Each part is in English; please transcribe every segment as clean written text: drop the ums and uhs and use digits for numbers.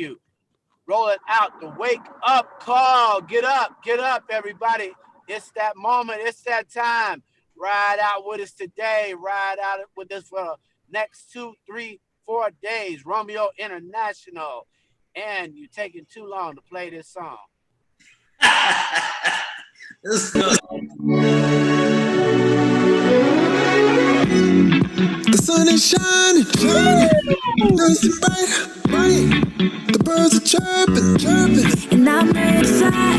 you. Rolling out the wake up call. Get up, everybody. It's that moment. It's that time. Ride out with us today. Ride out with us for the next 2, 3, 4 days. Romeo International. And you're taking too long to play this song. Let's go. The sun is shining, nice and bright. The birds are chirping, and I'm ready to fly.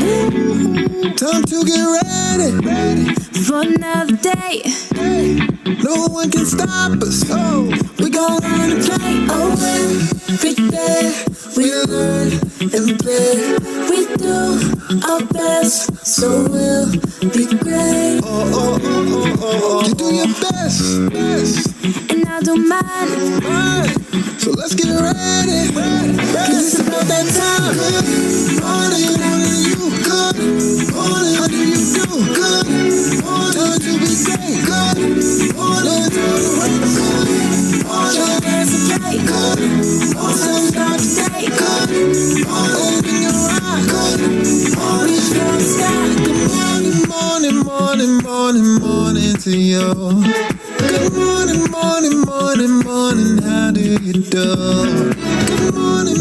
Time to get ready for another day. No one can stop us. Oh, we gon' learn to play. Oh, every day we learn and play. We do our best, so we'll be great. Oh. You do your best, and I do mine. So let's get ready. Cause it's about that time. Good morning, you. Good morning, how do you do? Good morning, to be great. Good morning, to the way. Good morning, let's play. Good morning, start today. Good morning, open your eyes. Good morning, reach for the sky. Good morning to you. Good morning, how do you do? Good morning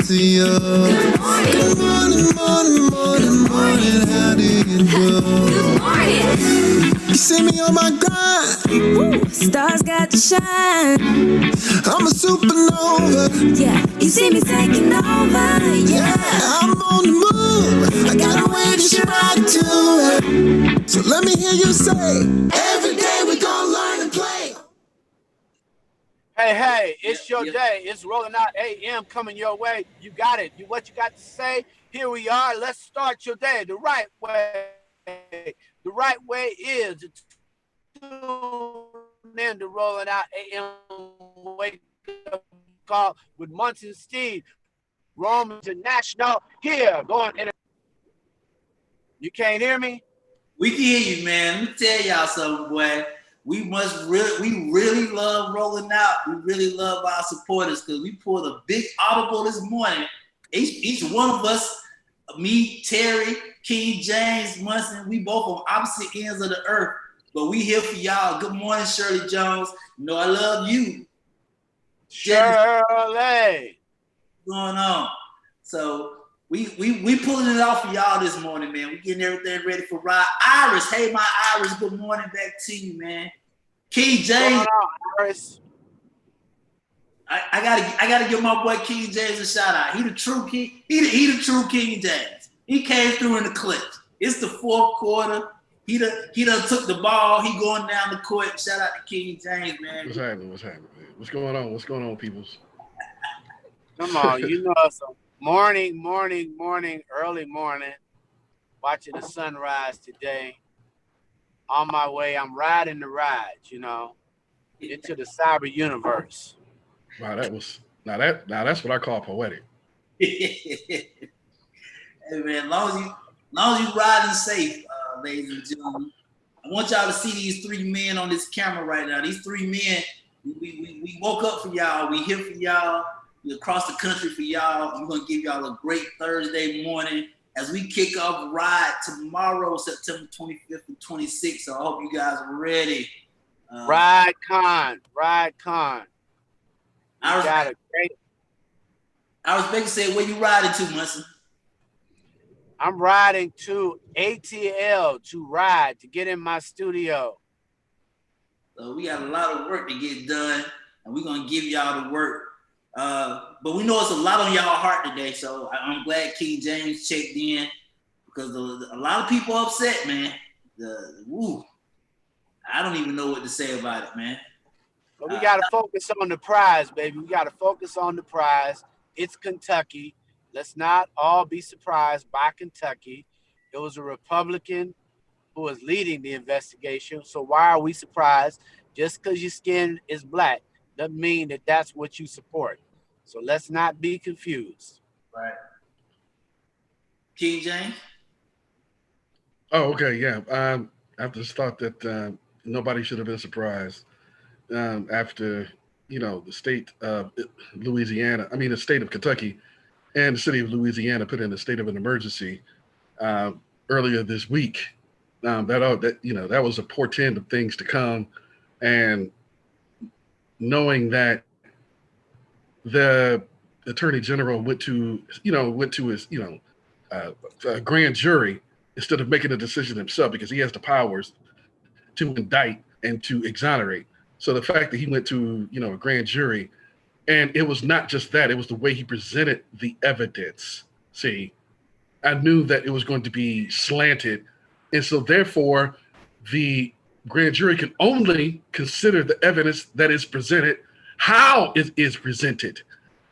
to you. Good morning, how do you do? Good morning. You see me on my grind. Woo, stars got to shine. I'm a supernova. Yeah, you see me taking over. Yeah, I'm on the move. I got a way to shine to it. So let me hear you say, every day we gonna learn and play. Hey, it's your day. It's Rolling Out AM coming your way. You got it. What you got to say? Here we are. Let's start your day the right way. The right way is to tune in to Rolling Out AM Wake Up Call with Munson Steve. Rome International here. Going in. You can't hear me? We can hear you, man. Let me tell y'all something, boy. We really love Rolling Out. We really love our supporters because we pulled a big audible this morning. Each one of us, me, Terry, King James, Munson, we both on opposite ends of the earth, but we here for y'all. Good morning, Shirley Jones. You know I love you. Shirley. What's going on? So we pulling it off for y'all this morning, man. We getting everything ready for Ride. Iris, hey my Iris, good morning back to you, man. King James. Iris. I gotta give my boy King James a shout out. He the true king. He the true King James. He came through in the clutch. It's the fourth quarter. He done took the ball. He going down the court. Shout out to King James, man. What's happening? What's going on, peoples? Come on, you know it's a morning, early morning. Watching the sunrise today. On my way, I'm riding the ride, into the cyber universe. Wow, that's what I call poetic. Hey man, as long as you riding safe, ladies and gentlemen. I want y'all to see these three men on this camera right now. These three men, we woke up for y'all. We here for y'all. We across the country for y'all. I'm gonna give y'all a great Thursday morning as we kick off Ride tomorrow, September 25th and 26th. So I hope you guys are ready. Ride Con. I was making say, where you riding to, Munson? I'm riding to ATL to get in my studio. So we got a lot of work to get done, and we're gonna give y'all the work. But we know it's a lot on y'all heart today, so I'm glad King James checked in because a lot of people upset, man. I don't even know what to say about it, man. But we got to focus on the prize, baby. We got to focus on the prize. It's Kentucky. Let's not all be surprised by Kentucky. It was a Republican who was leading the investigation. So why are we surprised? Just because your skin is black doesn't mean that that's what you support. So let's not be confused. Right. King James? Oh, okay, yeah. I just thought that nobody should have been surprised after the state of Louisiana, the state of Kentucky and the city of Louisiana put in a state of an emergency earlier this week. That was a portend of things to come, and knowing that the attorney general went to his grand jury instead of making a decision himself, because he has the powers to indict and to exonerate. So the fact that he went to a grand jury, and it was not just that, it was the way he presented the evidence. See, I knew that it was going to be slanted, and so therefore the grand jury can only consider the evidence that is presented, how it is presented.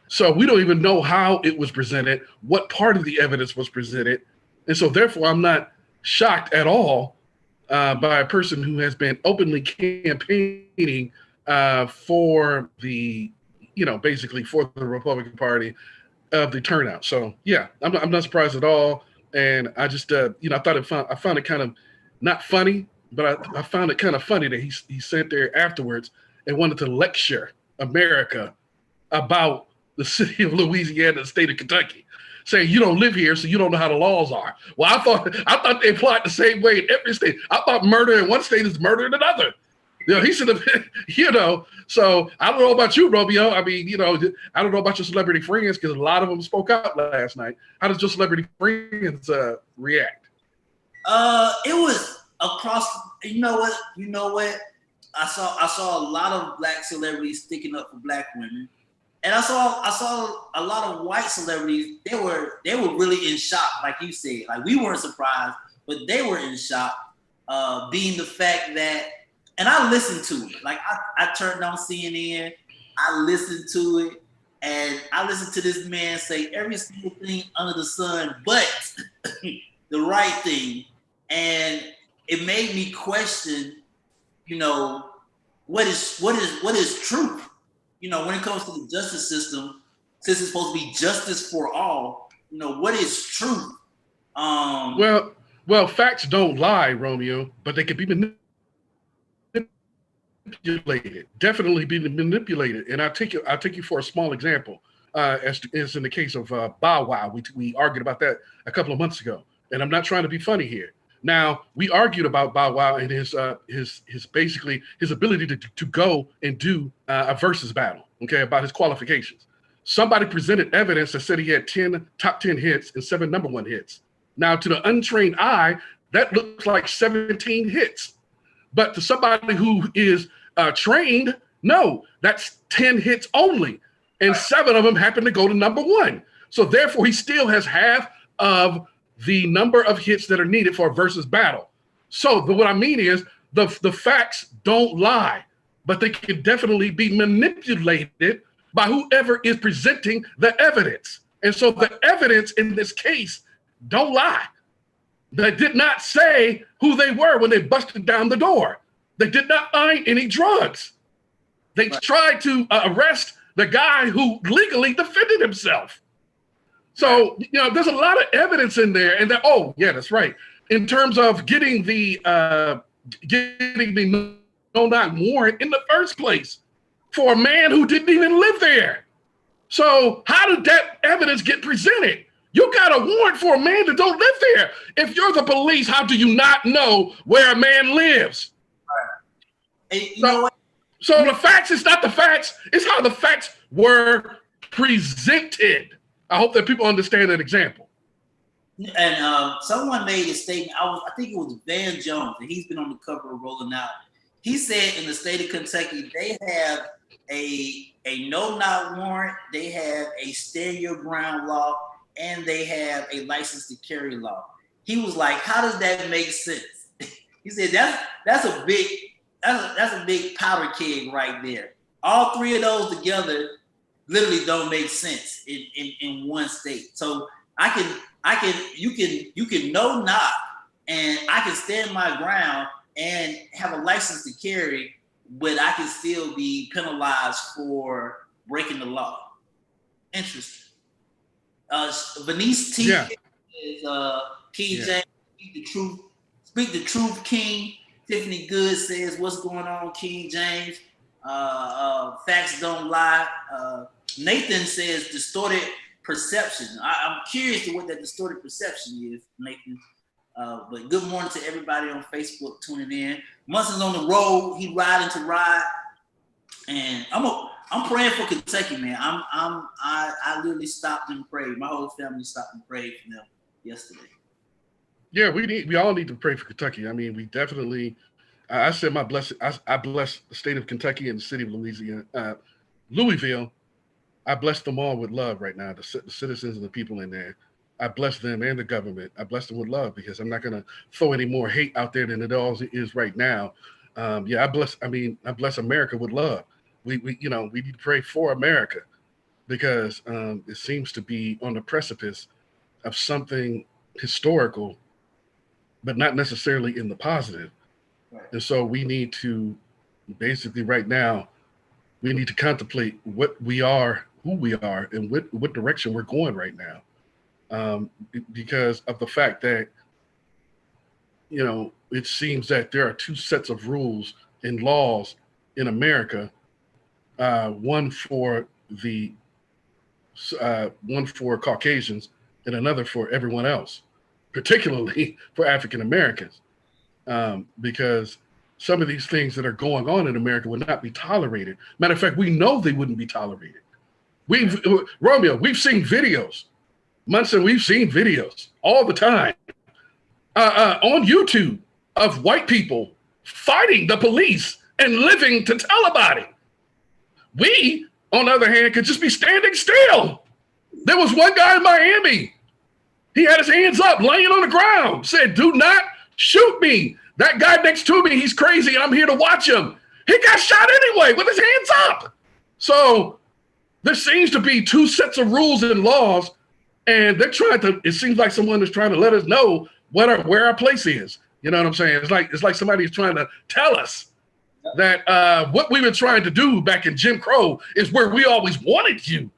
So we don't even know how it was presented, what part of the evidence was presented. And so therefore I'm not shocked at all by a person who has been openly campaigning for the, basically for the Republican Party of the turnout. So yeah, I'm not surprised at all. And I just, I found it kind of not funny, but I found it kind of funny that he sat there afterwards and wanted to lecture America about the city of Louisiana and the state of Kentucky, saying you don't live here, so you don't know how the laws are. Well, I thought they applied the same way in every state. I thought murder in one state is murder in another. He should have, So I don't know about you, Romeo. I don't know about your celebrity friends, because a lot of them spoke out last night. How does your celebrity friends react? It was across. You know what? I saw a lot of black celebrities sticking up for black women, and I saw a lot of white celebrities. They were really in shock, like you said. Like, we weren't surprised, but they were in shock, being the fact that. And I listened to it. Like, I turned on CNN, I listened to it, and I listened to this man say every single thing under the sun, but the right thing. And it made me question, what is truth? When it comes to the justice system, since it's supposed to be justice for all, what is truth? Well, facts don't lie, Romeo, but they can be manipulated. Definitely be manipulated. And I'll take you for a small example, as in the case of Bow Wow. We argued about that a couple of months ago, and I'm not trying to be funny here. Now, we argued about Bow Wow and his basically his ability to go and do a versus battle, about his qualifications. Somebody presented evidence that said he had 10 top 10 hits and 7 number 1 hits. Now, to the untrained eye, that looks like 17 hits. But to somebody who is trained, no, that's 10 hits only. And 7 of them happen to go to number 1. So therefore, he still has half of the number of hits that are needed for a versus battle. So what I mean is the facts don't lie, but they can definitely be manipulated by whoever is presenting the evidence. And so the evidence in this case don't lie. They did not say who they were when they busted down the door. They did not find any drugs. They tried to arrest the guy who legally defended himself. So, there's a lot of evidence in there. And that's right. In terms of getting the no-knock warrant in the first place for a man who didn't even live there. So how did that evidence get presented? You got a warrant for a man that don't live there. If you're the police, how do you not know where a man lives? Hey, know what? So the facts is not the facts. It's how the facts were presented. I hope that people understand that example. And someone made a statement. I think it was Van Jones, and he's been on the cover of Rolling Out. He said in the state of Kentucky, they have a no-knock warrant, they have a stand your ground law, and they have a license to carry law. He was like, how does that make sense? He said, that's a big powder keg right there. All 3 of those together literally don't make sense in one state. So you can no knock, and I can stand my ground and have a license to carry, but I can still be penalized for breaking the law. Interesting. Venice T is King James, Speak the truth, King. Tiffany Good says, what's going on, King James? Facts don't lie. Nathan says distorted perception. I'm curious to what that distorted perception is, Nathan. But good morning to everybody on Facebook tuning in. Munson's on the road. He riding to ride, and I'm praying for Kentucky, man. I literally stopped and prayed. My whole family stopped and prayed for them yesterday. Yeah, we all need to pray for Kentucky. I mean, we definitely. I said my blessing. I bless the state of Kentucky and the city of Louisville. I bless them all with love right now. The citizens and the people in there. I bless them and the government. I bless them with love because I'm not going to throw any more hate out there than it all is right now. I bless America with love. We need to pray for America because it seems to be on the precipice of something historical, but not necessarily in the positive. Right. And so we need to basically right now, we need to contemplate what we are, who we are, and what direction we're going right now. Because of the fact that, it seems that there are two sets of rules and laws in America, one for Caucasians and another for everyone else, particularly for African Americans, because some of these things that are going on in America would not be tolerated. Matter of fact, we know they wouldn't be tolerated. We've seen videos. Munson, we've seen videos all the time on YouTube of white people fighting the police and living to tell about it. We, on the other hand, could just be standing still. There was one guy in Miami. He had his hands up, laying on the ground, said, "Do not shoot me. That guy next to me, he's crazy. I'm here to watch him." He got shot anyway with his hands up. So there seems to be two sets of rules and laws, and it seems like someone is trying to let us know where our place is. You know what I'm saying? It's like somebody's trying to tell us that what we were trying to do back in Jim Crow is where we always wanted you.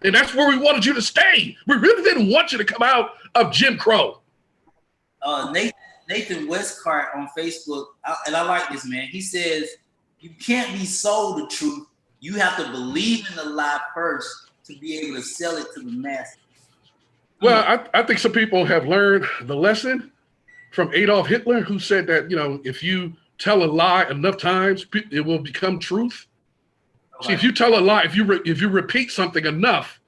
And that's where we wanted you to stay. We really didn't want you to come out of Jim Crow. Nathan Westcart on Facebook, and I like this, man. He says, you can't be sold the truth. You have to believe in the lie first to be able to sell it to the masses. Well, I think some people have learned the lesson from Adolf Hitler, who said that, if you tell a lie enough times, it will become truth. See, if you tell a lie, if you repeat something enough,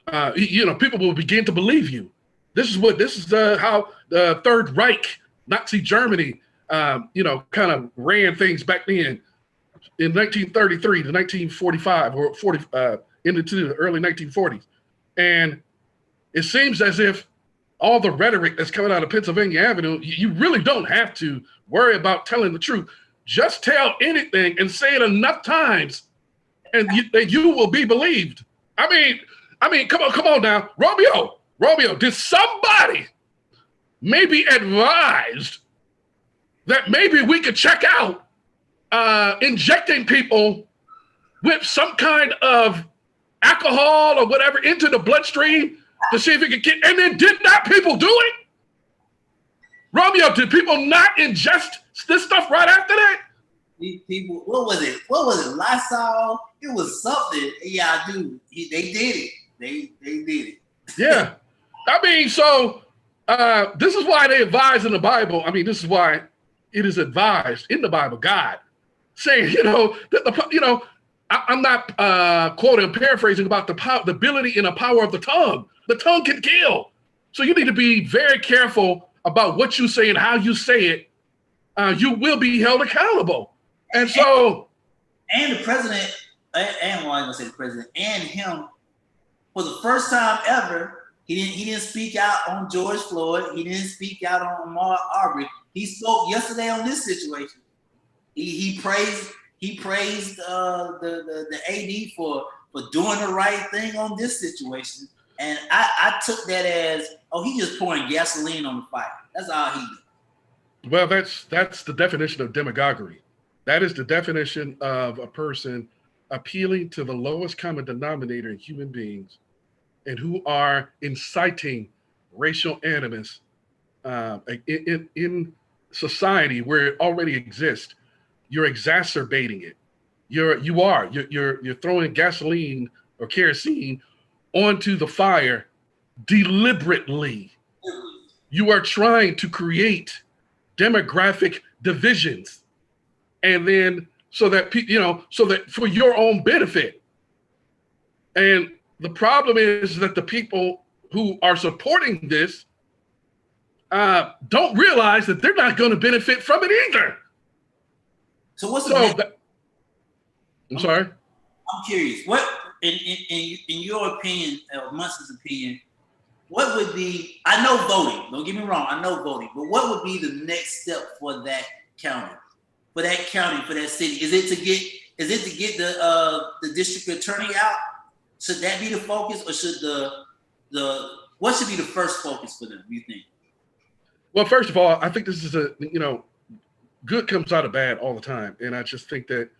people will begin to believe you. This is how the Third Reich, Nazi Germany, kind of ran things back then in 1933 to 1945 or 40 into the early 1940s. And it seems as if all the rhetoric that's coming out of Pennsylvania Avenue, you really don't have to worry about telling the truth. Just tell anything and say it enough times, and you will be believed. I mean, come on now, Romeo, did somebody maybe advised that maybe we could check out injecting people with some kind of alcohol or whatever into the bloodstream to see if it could get, and then did not people do it? Romeo, did people not ingest this stuff right after that? People, what was it? Lysol? It was something. Yeah, I do. They did it. They did it. Yeah. I mean, so this is why they advise in the Bible. I mean, this is why it is advised in the Bible, God saying, that I'm not quoting, paraphrasing about the ability and the power of the tongue. The tongue can kill. So you need to be very careful about what you say and how you say it. You will be held accountable. And so, and the president, and I was gonna say the president, and him, for the first time ever, he didn't speak out on George Floyd. He didn't speak out on Ahmaud Arbery. He spoke yesterday on this situation. He praised the AD for doing the right thing on this situation. And I took that as, he just pouring gasoline on the fire. That's all he did. Well, that's the definition of demagoguery. That is the definition of a person appealing to the lowest common denominator in human beings and who are inciting racial animus in society where it already exists. You're exacerbating it. You're throwing gasoline or kerosene onto the fire deliberately. You are trying to create demographic divisions, and then so that for your own benefit. And the problem is that the people who are supporting this don't realize that they're not going to benefit from it either. So what's I'm sorry? I'm curious. What, in your opinion, or Munson's opinion, what would be, I know voting, don't get me wrong, I know voting, but what would be the next step for that county? For that city? Is it to get the district attorney out? Should that be the focus, or should what should be the first focus for them, do you think? Well, first of all, I think this is good comes out of bad all the time. And I just think that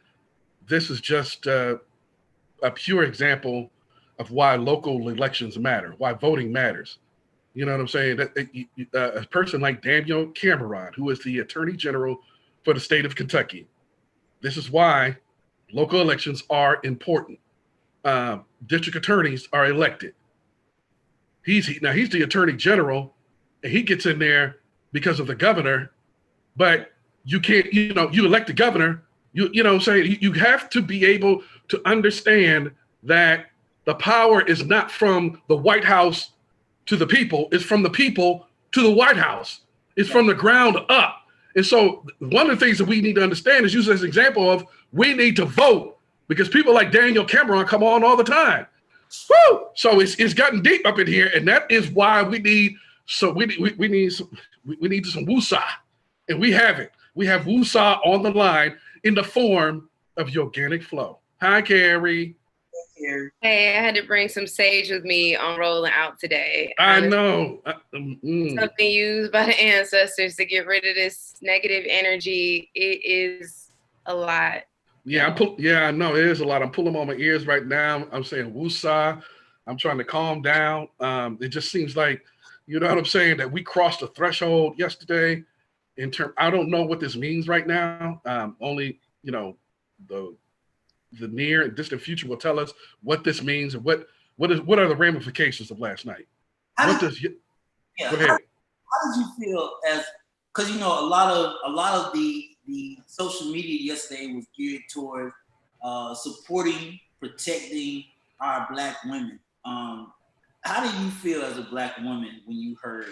this is just a pure example of why local elections matter, why voting matters. You know what I'm saying? A person like Daniel Cameron, who is the Attorney General for the state of Kentucky, this is why local elections are important. District attorneys are elected. He's the Attorney General, and he gets in there because of the governor, but you can't, you elect the governor, you have to be able to understand that the power is not from the White House to the people, it's from the people to the White House. It's from the ground up. And so one of the things that we need to understand is use as an example of we need to vote, because people like Daniel Cameron come on all the time. Woo! So it's gotten deep up in here, and that is why we need some woosah, and we have it. We have woosah on the line in the form of the organic flow. Hi, Carrie. Hey, I had to bring some sage with me on rolling out today. I know. Something used by the ancestors to get rid of this negative energy. It is a lot. Yeah, I know it is a lot. I'm pulling on my ears right now. I'm saying woosah. I'm trying to calm down. It just seems like, you know what I'm saying, that we crossed the threshold yesterday. I don't know what this means right now. Only, the near and distant future will tell us what this means and what are the ramifications of last night. How did you feel because a lot of the social media yesterday was geared toward supporting, protecting our Black women. How do you feel as a Black woman when you heard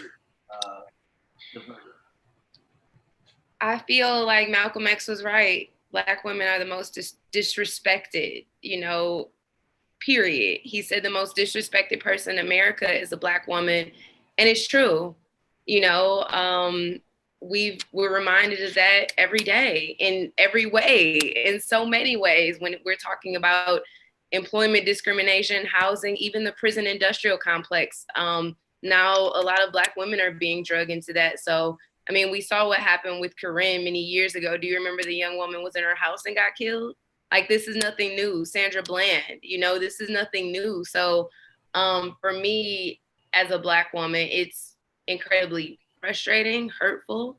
the verdict? I feel like Malcolm X was right. Black women are the most disrespected, period. He said the most disrespected person in America is a Black woman. And it's true. We're reminded of that every day in every way, in so many ways, when we're talking about employment discrimination, housing, even the prison industrial complex. Now a lot of Black women are being drugged into that. So, we saw what happened with Corinne many years ago. Do you remember the young woman was in her house and got killed? Like, this is nothing new. Sandra Bland, this is nothing new. So for me as a Black woman, it's incredibly frustrating, hurtful.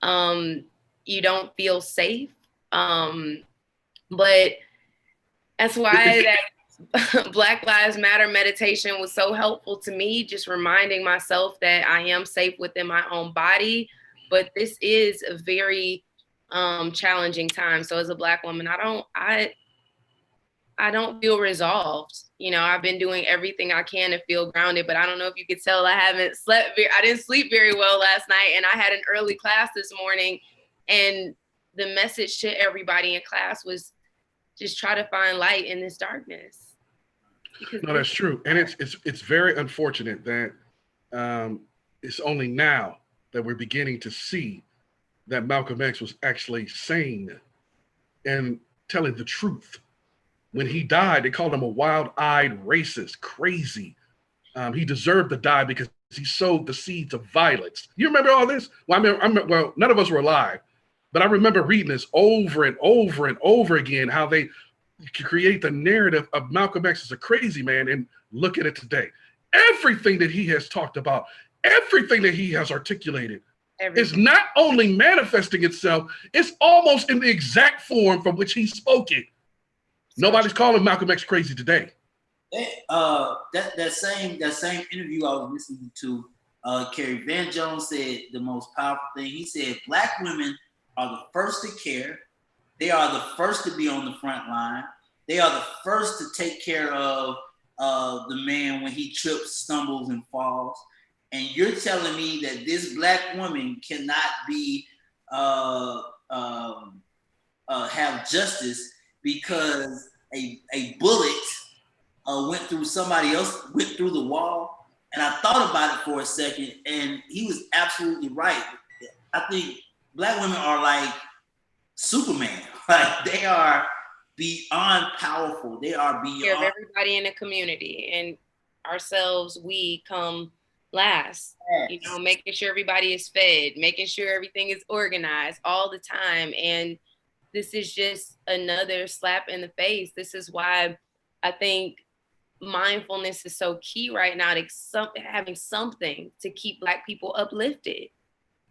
You don't feel safe. But that's why that Black Lives Matter meditation was so helpful to me, just reminding myself that I am safe within my own body. But this is a very challenging time. So as a Black woman, I don't feel resolved. I've been doing everything I can to feel grounded, but I don't know if you could tell I didn't sleep very well last night, and I had an early class this morning, and the message to everybody in class was just try to find light in this darkness. No, that's true. And it's very unfortunate that it's only now that we're beginning to see that Malcolm X was actually sane and telling the truth. When he died, they called him a wild-eyed racist, crazy. He deserved to die because he sowed the seeds of violence. You remember all this? Well, well, none of us were alive, but I remember reading this over and over and over again, how they create the narrative of Malcolm X as a crazy man, and look at it today. Everything that he has talked about, everything that he has articulated is not only manifesting itself, it's almost in the exact form from which he spoke it Nobody's calling Malcolm X crazy today. That same interview I was listening to, Kerry Van Jones said the most powerful thing. He said, Black women are the first to care. They are the first to be on the front line. They are the first to take care of the man when he trips, stumbles, and falls. And you're telling me that this Black woman cannot be have justice because a bullet went through the wall. And I thought about it for a second, and he was absolutely right. I think Black women are like Superman. Like, they are beyond powerful. They are beyond. Care of everybody in the community, and ourselves, we come last. You know, making sure everybody is fed, making sure everything is organized all the time. And this is just another slap in the face. This is why I think mindfulness is so key right now, to having something to keep Black people uplifted.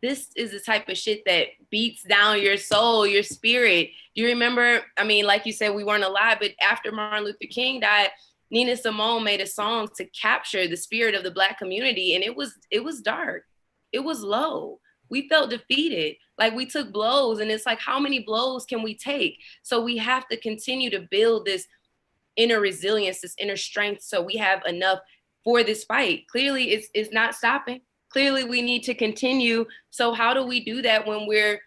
This is the type of shit that beats down your soul, your spirit. You remember, I mean, like you said, we weren't alive, but after Martin Luther King died, Nina Simone made a song to capture the spirit of the Black community. And it was dark. It was low. We felt defeated. Like, we took blows, and it's like, how many blows can we take? So we have to continue to build this inner resilience, this inner strength, so we have enough for this fight. Clearly, it's not stopping. Clearly, we need to continue. So how do we do that when we're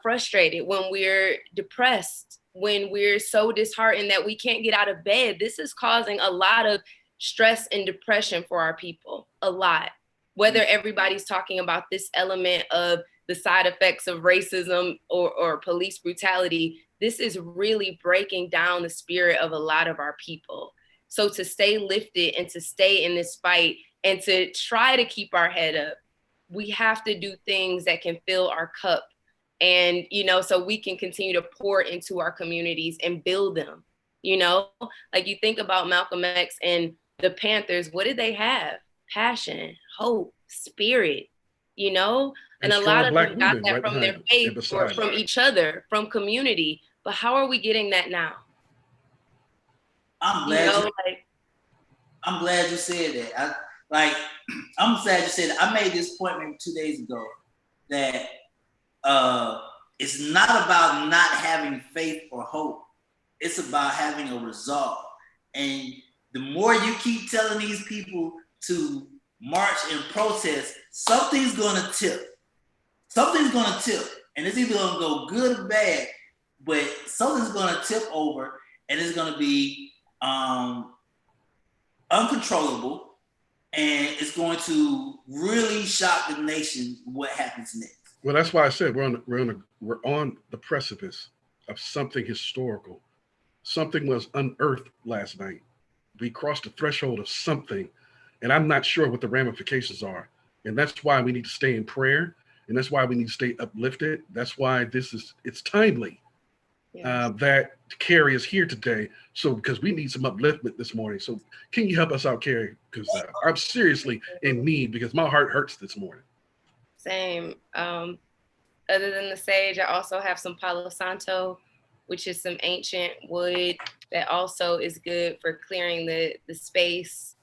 frustrated, when we're depressed, when we're so disheartened that we can't get out of bed? This is causing a lot of stress and depression for our people, a lot. Whether everybody's talking about this element of the side effects of racism or police brutality, this is really breaking down the spirit of a lot of our people. So to stay lifted and to stay in this fight and to try to keep our head up, we have to do things that can fill our cup. And, you know, so we can continue to pour into our communities and build them. You know, like, you think about Malcolm X and the Panthers, what did they have? Passion, hope, spirit, you know? And a lot of them got that from their faith or from each other, from community. But how are we getting that now? I'm glad you said that. I'm glad you said that. I made this point maybe 2 days ago that it's not about not having faith or hope. It's about having a resolve. And the more you keep telling these people to march and protest, something's gonna tip. Something's gonna tip. And it's either gonna go good or bad, but something's gonna tip over, and it's gonna be uncontrollable, and it's going to really shock the nation what happens next. Well, that's why I said we're on the precipice of something historical. Something was unearthed last night. We crossed the threshold of something, and I'm not sure what the ramifications are. And that's why we need to stay in prayer, and that's why we need to stay uplifted. That's why it's timely. Yes. That Carrie is here today. So, because we need some upliftment this morning. So can you help us out, Carrie? Because I'm seriously in need, because my heart hurts this morning. Same. Other than the sage, I also have some Palo Santo, which is some ancient wood that also is good for clearing the space,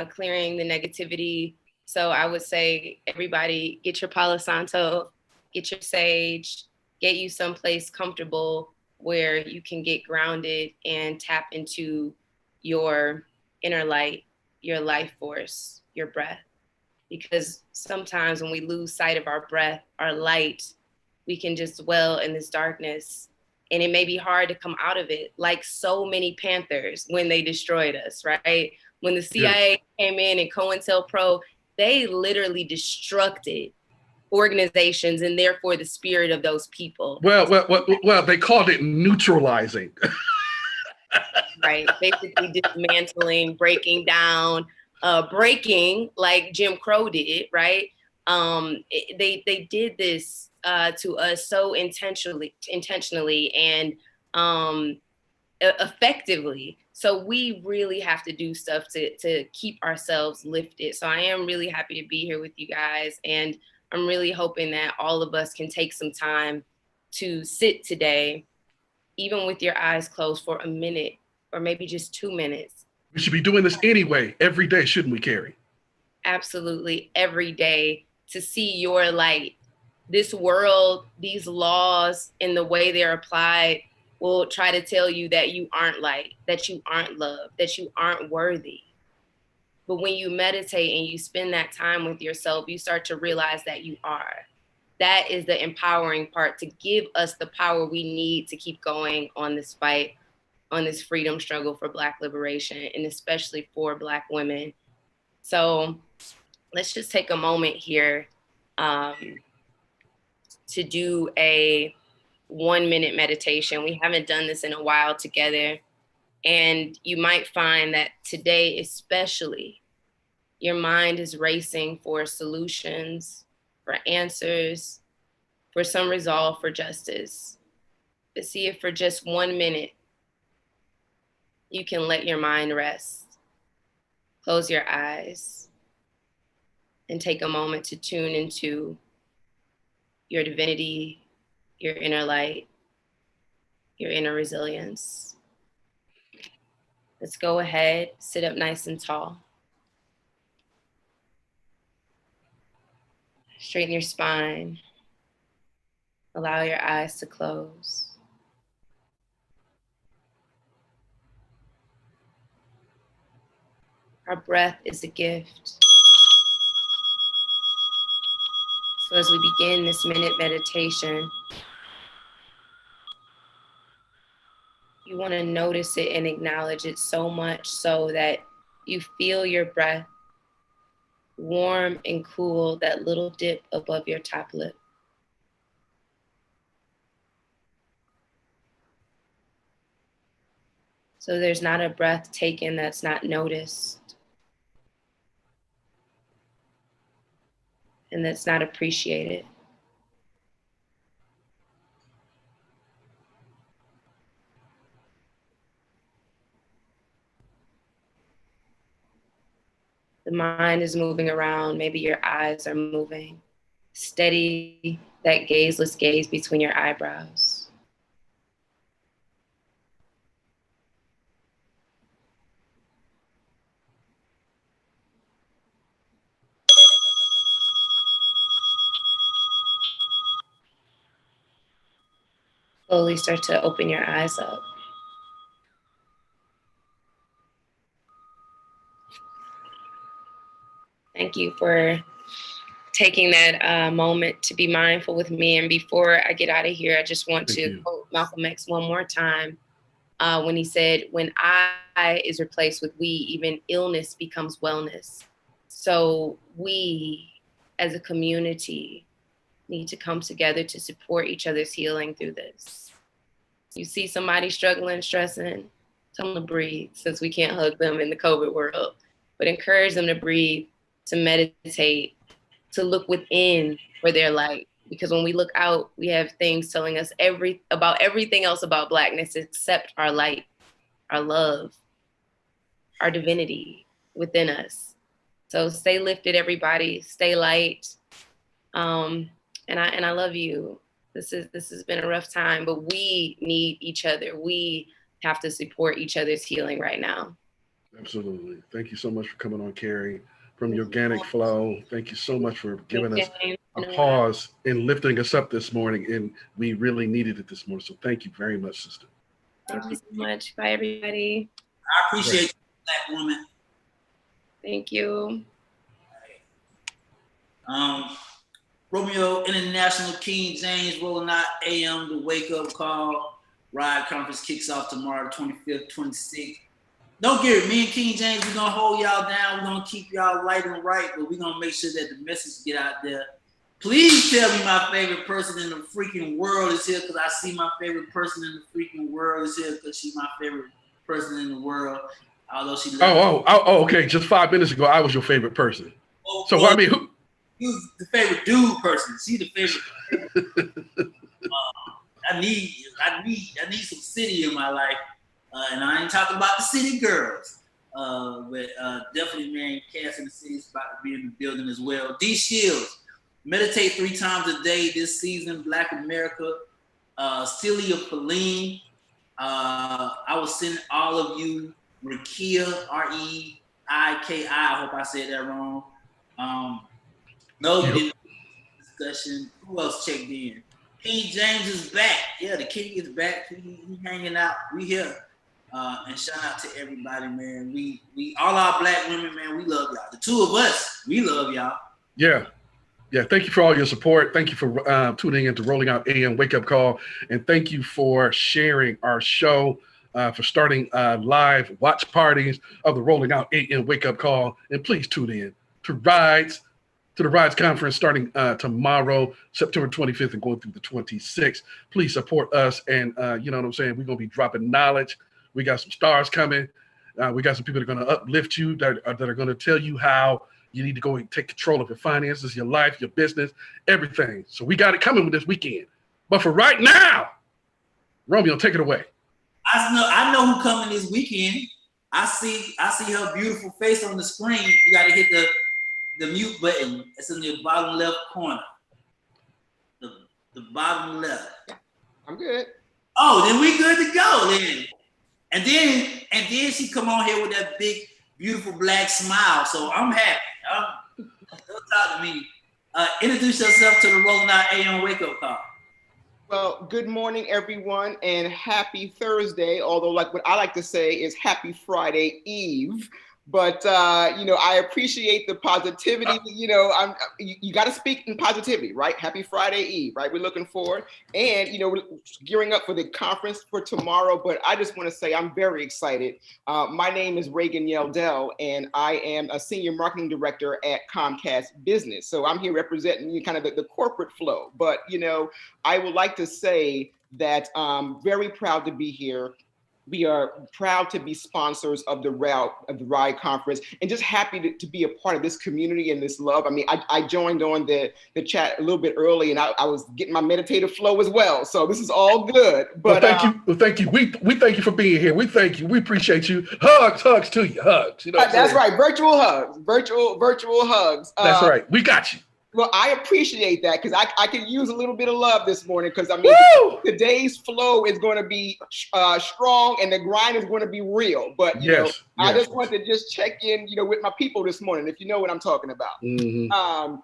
clearing the negativity. So I would say, everybody, get your Palo Santo, get your sage, get you someplace comfortable where you can get grounded and tap into your inner light, your life force, your breath. Because sometimes when we lose sight of our breath, our light, we can just dwell in this darkness, and it may be hard to come out of it, like so many Panthers when they destroyed us, right? When the CIA came in and COINTELPRO, they literally destructed organizations and therefore the spirit of those people. Well, they called it neutralizing. Right, basically dismantling, breaking down, breaking like Jim Crow did, right? They did this to us so intentionally and effectively. So we really have to do stuff to keep ourselves lifted. So I am really happy to be here with you guys, and I'm really hoping that all of us can take some time to sit today even with your eyes closed for a minute or maybe just 2 minutes. We should be doing this anyway, every day, shouldn't we, Carrie? Absolutely, every day, to see your light. This world, these laws, and the way they're applied will try to tell you that you aren't light, that you aren't loved, that you aren't worthy. But when you meditate and you spend that time with yourself, you start to realize that you are. That is the empowering part, to give us the power we need to keep going on this fight, on this freedom struggle for Black liberation, and especially for Black women. So let's just take a moment here to do a 1-minute meditation. We haven't done this in a while together. And you might find that today, especially, your mind is racing for solutions, for answers, for some resolve for justice. But see if for just 1 minute, you can let your mind rest. Close your eyes and take a moment to tune into your divinity, your inner light, your inner resilience. Let's go ahead, sit up nice and tall. Straighten your spine. Allow your eyes to close. Our breath is a gift. So as we begin this minute meditation, you want to notice it and acknowledge it so much so that you feel your breath warm and cool, that little dip above your top lip. So there's not a breath taken that's not noticed and that's not appreciated. The mind is moving around, maybe your eyes are moving. Steady that gazeless gaze between your eyebrows. Slowly start to open your eyes up. Thank you for taking that moment to be mindful with me. And before I get out of here, I just want to quote Malcolm X one more time when he said, "When I is replaced with we, even illness becomes wellness." So we as a community need to come together to support each other's healing through this. You see somebody struggling, stressing, tell them to breathe, since we can't hug them in the COVID world, but encourage them to breathe, to meditate, to look within for their light. Because when we look out, we have things telling us about everything else about Blackness except our light, our love, our divinity within us. So stay lifted, everybody. Stay light. And I love you. This has been a rough time, but we need each other. We have to support each other's healing right now. Absolutely. Thank you so much for coming on, Carrie. From the Organic Flow, thank you so much for giving us a pause and lifting us up this morning. And we really needed it this morning. So thank you very much, sister. Thank you so much. Bye, everybody. I appreciate you, Black woman. Thank you. Romeo International, King James, rolling out AM, the wake up call. Ride conference kicks off tomorrow, 25th, 26th. Don't get it, me and King James, we're gonna hold y'all down. We're gonna keep y'all light and right, but we're gonna make sure that the message get out there. Please tell me my favorite person in the freaking world is here, because I see my favorite person in the freaking world is here because she's my favorite person in the world. Although she okay. Just 5 minutes ago, I was your favorite person. So I mean, who? You the favorite dude person. She the favorite. I need some city in my life. And I ain't talking about the city girls, but definitely, man, Cass in the City is about to be in the building as well. D Shields, meditate 3 times a day this season. Black America, Celia Pauline, I will send all of you Rekia, R-E-I-K-I. I hope I said that wrong. No, you didn't. Discussion. Who else checked in? King James is back. Yeah, the king is back. He hanging out. We here. And shout out to everybody, man. We all our black women, man. We love y'all. The two of us, we love y'all. Yeah. Yeah, thank you for all your support. Thank you for tuning in to Rolling Out AM Wake Up Call. And thank you for sharing our show, for starting live watch parties of the Rolling Out AM Wake Up Call. And please tune in to the Rides Conference starting tomorrow, September 25th and going through the 26th. Please support us. And you know what I'm saying? We're going to be dropping knowledge. We got some stars coming. We got some people that are going to uplift you, that are going to tell you how you need to go and take control of your finances, your life, your business, everything. So we got it coming this weekend. But for right now, Romeo, take it away. I know who coming this weekend. I see her beautiful face on the screen. You got to hit the mute button. It's in the bottom left corner. The bottom left. I'm good. Oh, then we good to go then. And then she come on here with that big, beautiful black smile. So I'm happy. Don't talk to me. Introduce yourself to the Rolling Out AM Wake Up Call. Well, good morning, everyone, and happy Thursday. Although, like what I like to say is happy Friday Eve. But I appreciate the positivity. You got to speak in positivity, right? Happy Friday Eve, right? We're looking forward, and we're gearing up for the conference for tomorrow. But I just want to say I'm very excited. My name is Reagan Yeldell, and I am a senior marketing director at Comcast Business. So I'm here representing kind of the corporate flow. But I would like to say that I'm very proud to be here. We are proud to be sponsors of the Ride Conference, and just happy to be a part of this community and this love. I mean, I joined on the chat a little bit early, and I was getting my meditative flow as well. So this is all good. But thank you. Well, thank you. We thank you for being here. We thank you. We appreciate you. Hugs to you. Hugs. That's right. Virtual hugs. Virtual hugs. That's right. We got you. Well, I appreciate that, because I could use a little bit of love this morning, because today's flow is going to be strong and the grind is going to be real. But I just want to just check in, with my people this morning, if you know what I'm talking about. Mm-hmm.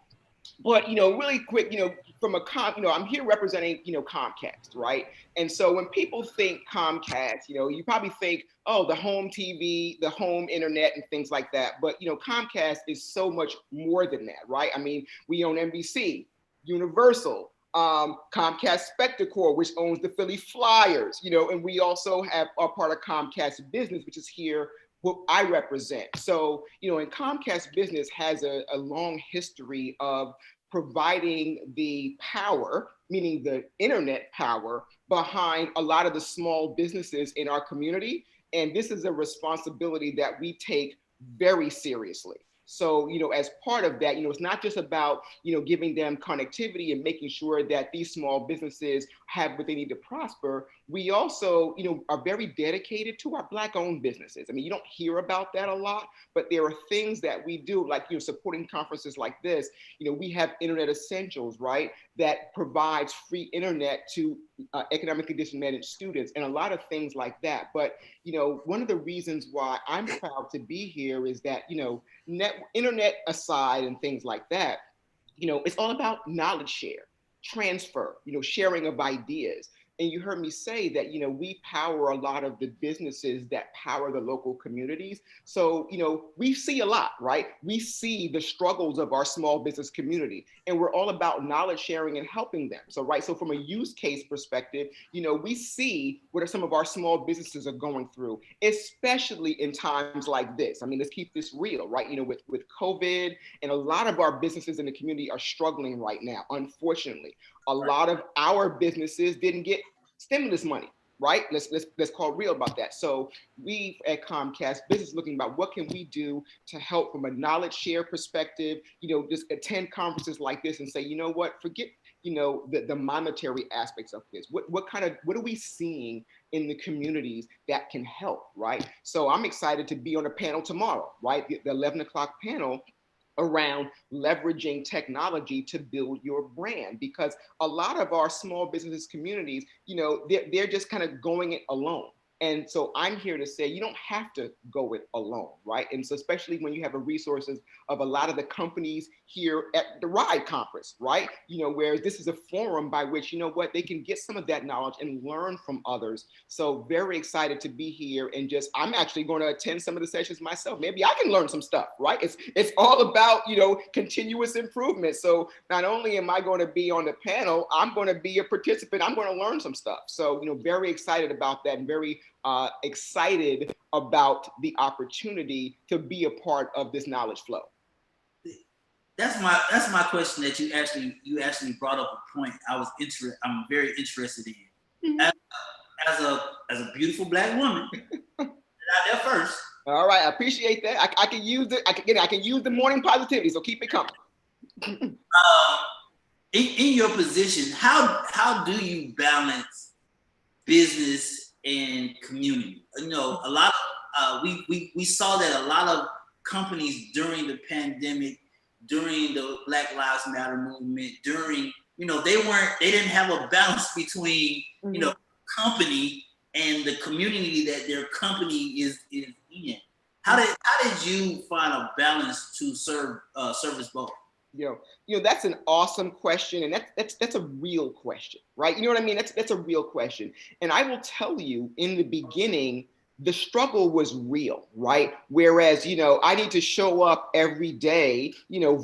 But really quick, from I'm here representing Comcast, right? And so when people think Comcast, you probably think, oh, the home TV, the home internet, and things like that. But Comcast is so much more than that, right? I mean, we own NBC, Universal, Comcast Spectacor, which owns the Philly Flyers, and we also are part of Comcast Business, which is here what I represent. So, and Comcast Business has a long history of providing the power, meaning the internet power, behind a lot of the small businesses in our community. And this is a responsibility that we take very seriously. So, as part of that, it's not just about, giving them connectivity and making sure that these small businesses have what they need to prosper. We also, are very dedicated to our Black-owned businesses. I mean, you don't hear about that a lot, but there are things that we do, like, supporting conferences like this. We have Internet Essentials, right, that provides free internet to economically disadvantaged students, and a lot of things like that. But, one of the reasons why I'm proud to be here is that, internet aside and things like that, it's all about knowledge share, transfer, sharing of ideas. And you heard me say that, we power a lot of the businesses that power the local communities. So, we see a lot, right? We see the struggles of our small business community, and we're all about knowledge sharing and helping them. So, right. So from a use case perspective, we see what some of our small businesses are going through, especially in times like this. I mean, let's keep this real, right? With COVID, and a lot of our businesses in the community are struggling right now, unfortunately. A lot of our businesses didn't get stimulus money, right? Let's call real about that. So we at Comcast Business looking about what can we do to help from a knowledge share perspective, just attend conferences like this and say, what, forget, the monetary aspects of this. What are we seeing in the communities that can help, right? So I'm excited to be on a panel tomorrow, right? The 11 o'clock panel around leveraging technology to build your brand, because a lot of our small business communities, they're just kind of going it alone. And so I'm here to say you don't have to go it alone, right? And so especially when you have the resources of a lot of the companies here at the RIDE conference, right? Whereas this is a forum by which, they can get some of that knowledge and learn from others. So very excited to be here, and I'm actually going to attend some of the sessions myself. Maybe I can learn some stuff, right? It's all about, continuous improvement. So not only am I going to be on the panel, I'm going to be a participant. I'm going to learn some stuff. So, very excited about that, and very excited about the opportunity to be a part of this knowledge flow. That's my question that you actually brought up a point I'm very interested in. Mm-hmm. As a beautiful Black woman, out there first. All right, I appreciate that. I can use it. I can use the morning positivity. So keep it coming. In your position, how do you balance business and community? A lot of we saw that a lot of companies during the pandemic, during the Black Lives Matter movement, during they didn't have a balance between company and the community that their company is in. How did you find a balance to service both? That's an awesome question, and that's a real question, right? You know what I mean? That's a real question, and I will tell you, in the beginning, the struggle was real, right? Whereas, I need to show up every day,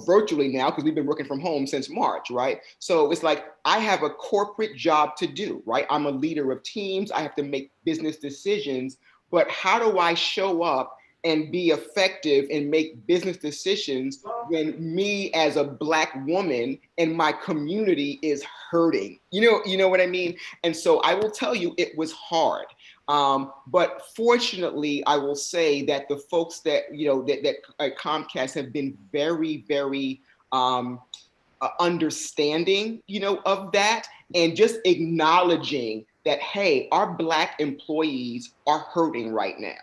virtually now, because we've been working from home since March, right? So it's like I have a corporate job to do, right? I'm a leader of teams. I have to make business decisions, but how do I show up and be effective and make business decisions when me as a Black woman and my community is hurting? You know what I mean? And so I will tell you, it was hard. But fortunately, I will say that the folks that at Comcast have been very, very understanding, of that, and just acknowledging that, hey, our Black employees are hurting right now.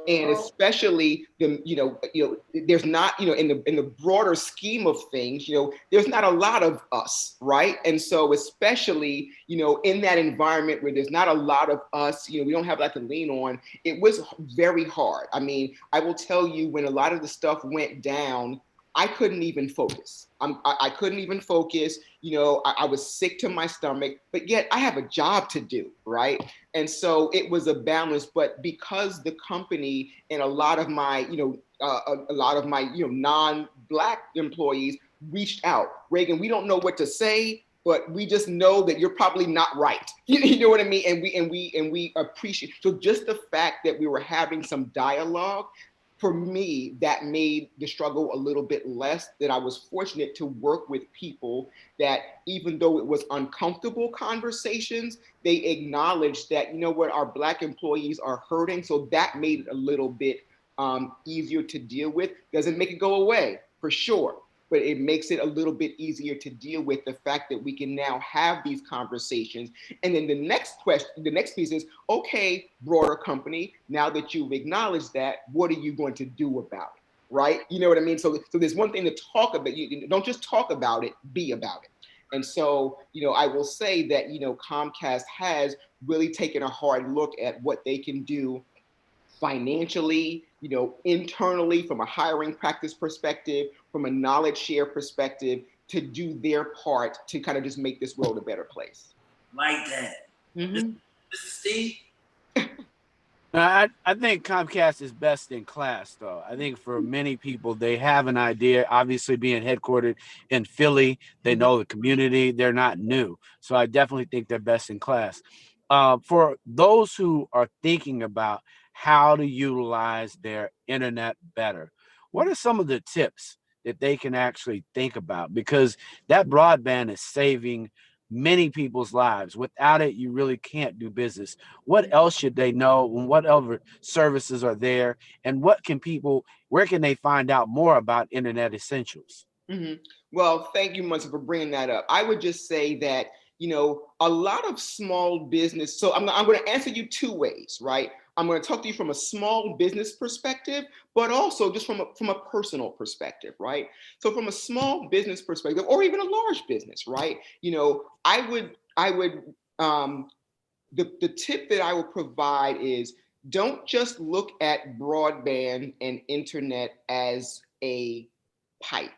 And especially there's not, in the broader scheme of things, there's not a lot of us, right? And so especially, in that environment where there's not a lot of us, we don't have that to lean on, it was very hard. I mean, I will tell you, when a lot of the stuff went down, I couldn't even focus. I couldn't even focus. I was sick to my stomach, but yet I have a job to do, right? And so it was a balance. But because the company and a lot of my, non-Black employees reached out, Reagan, we don't know what to say, but we just know that you're probably not right. You know what I mean? And we appreciate. So just the fact that we were having some dialogue, for me, that made the struggle a little bit less. That I was fortunate to work with people that, even though it was uncomfortable conversations, they acknowledged that, our Black employees are hurting. So that made it a little bit easier to deal with. Doesn't make it go away, for sure, but it makes it a little bit easier to deal with the fact that we can now have these conversations. And then the next piece is, okay, broader company, now that you've acknowledged that, what are you going to do about it, right? You know what I mean? So there's one thing to talk about. You don't just talk about it, be about it. And so, I will say that, Comcast has really taken a hard look at what they can do financially, internally, from a hiring practice perspective, from a knowledge share perspective, to do their part to kind of just make this world a better place. Like that. Mm-hmm. Steve? I think Comcast is best in class, though. I think for many people, they have an idea. Obviously, being headquartered in Philly, they know the community. They're not new. So I definitely think they're best in class. For those who are thinking about how to utilize their internet better, what are some of the tips that they can actually think about? Because that broadband is saving many people's lives. Without it, you really can't do business. What else should they know? And what other services are there? And where can they find out more about Internet Essentials? Mm-hmm. Well, thank you, Munson, for bringing that up. I would just say that, a lot of small business. So I'm going to answer you two ways, right? I'm going to talk to you from a small business perspective, but also just from a personal perspective, right? So from a small business perspective, or even a large business, right? You know, the tip that I would provide is don't just look at broadband and internet as a pipe,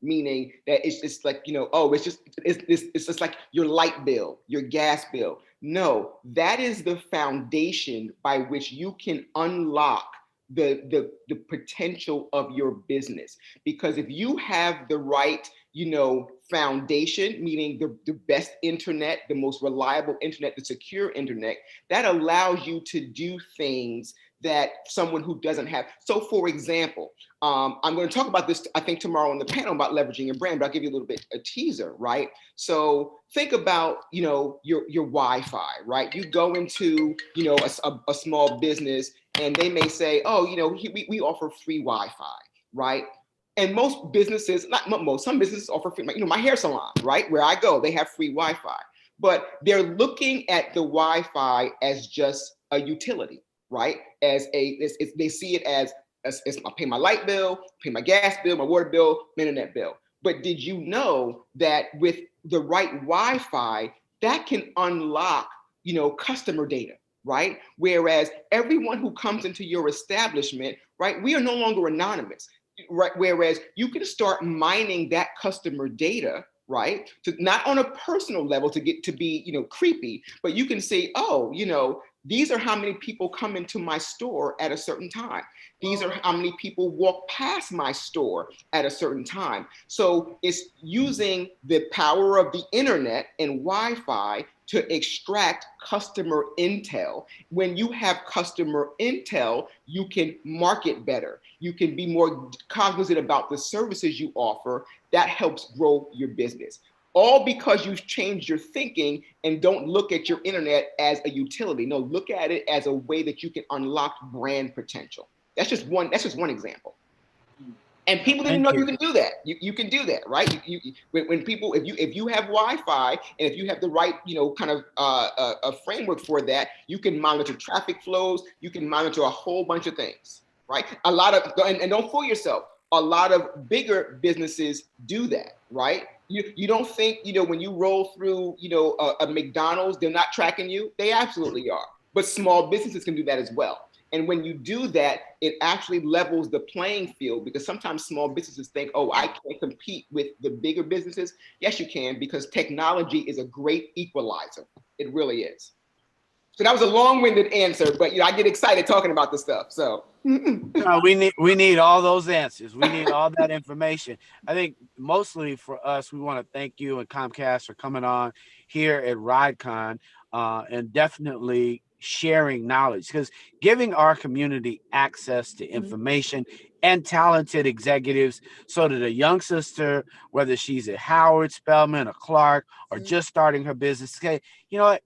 meaning that it's just like, you know, oh, it's just like your light bill, your gas bill. No, that is the foundation by which you can unlock the potential of your business. Because if you have the right, you know, foundation, meaning the best internet, the most reliable internet, the secure internet, that allows you to do things that someone who doesn't have. So for example, I'm going to talk about this, I think, tomorrow on the panel about leveraging your brand, but I'll give you a little bit a teaser, right? So think about, you know, your Wi-Fi, right? You go into, you know, a small business and they may say, oh, you know, we offer free Wi-Fi, right? And most businesses, not most, some businesses offer free, you know, my hair salon, right? Where I go, they have free Wi-Fi, but they're looking at the Wi-Fi as just a utility, right? They see it as I pay my light bill, pay my gas bill, my water bill, my internet bill. But did you know that with the right Wi-Fi, that can unlock, you know, customer data, right? Whereas everyone who comes into your establishment, right, we are no longer anonymous, right? Whereas you can start mining that customer data, right? To not on a personal level to get to be, you know, creepy, but you can say, oh, you know, these are how many people come into my store at a certain time. These are how many people walk past my store at a certain time. So it's using the power of the internet and Wi-Fi to extract customer intel. When you have customer intel, you can market better. You can be more cognizant about the services you offer. That helps grow your business. All because you've changed your thinking and don't look at your internet as a utility. No, look at it as a way that you can unlock brand potential. That's just one example. And people didn't know you can do that. You can do that, right? When people, if you have Wi-Fi and if you have the right, you know, kind of a framework for that, you can monitor traffic flows. You can monitor a whole bunch of things, right? A lot of, and don't fool yourself. A lot of bigger businesses do that, right? You don't think, you know, when you roll through, you know, a McDonald's, they're not tracking you. They absolutely are. But small businesses can do that as well. And when you do that, it actually levels the playing field, because sometimes small businesses think, oh, I can't compete with the bigger businesses. Yes, you can, because technology is a great equalizer. It really is. So that was a long-winded answer, but you know, I get excited talking about this stuff. So no, we need all those answers. We need all that information. I think mostly for us, we want to thank you and Comcast for coming on here at RideCon and definitely sharing knowledge, because giving our community access to information and talented executives, so that a young sister, whether she's at Howard, Spelman, or Clark, or just starting her business, say, you know what,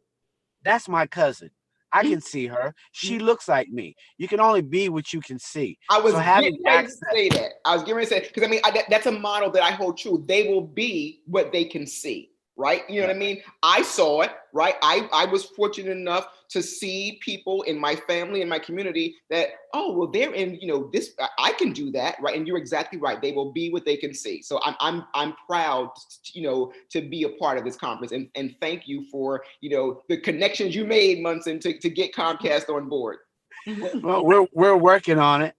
that's my cousin. I can see her. She looks like me. You can only be what you can see. I was so having getting ready to say that. I was getting ready to say, because I mean, that's a model that I hold true. They will be what they can see, right? You know what I mean? I saw it, right? I was fortunate enough to see people in my family and my community that, oh, well, they're in, you know, this, I can do that, right? And you're exactly right. They will be what they can see. So I'm proud, you know, to be a part of this conference, and thank you for, you know, the connections you made, Munson, to get Comcast on board. Well, we're working on it.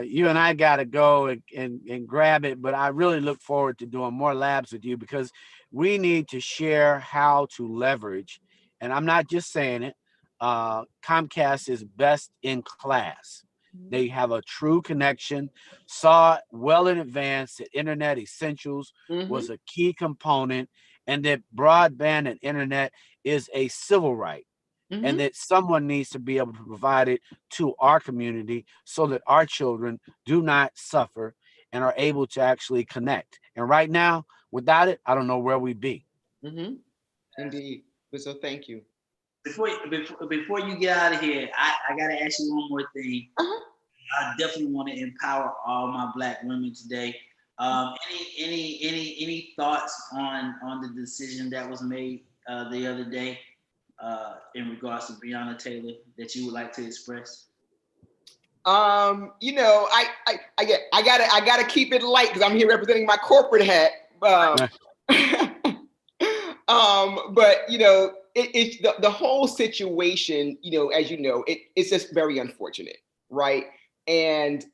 You and I got to go and grab it, but I really look forward to doing more labs with you, because we need to share how to leverage. And I'm not just saying it. Comcast is best in class. They have a true connection. Saw well in advance that Internet Essentials was a key component, and that broadband and internet is a civil right. And that someone needs to be able to provide it to our community, so that our children do not suffer and are able to actually connect. And right now, without it, I don't know where we'd be. Indeed. So thank you. Before you get out of here, I gotta ask you one more thing. I definitely want to empower all my Black women today. Any thoughts on the decision that was made the other day in regards to Breonna Taylor that you would like to express? You know, I gotta keep it light because I'm here representing my corporate hat. But you know, it's the whole situation. You know, as you know, it's just very unfortunate, right? And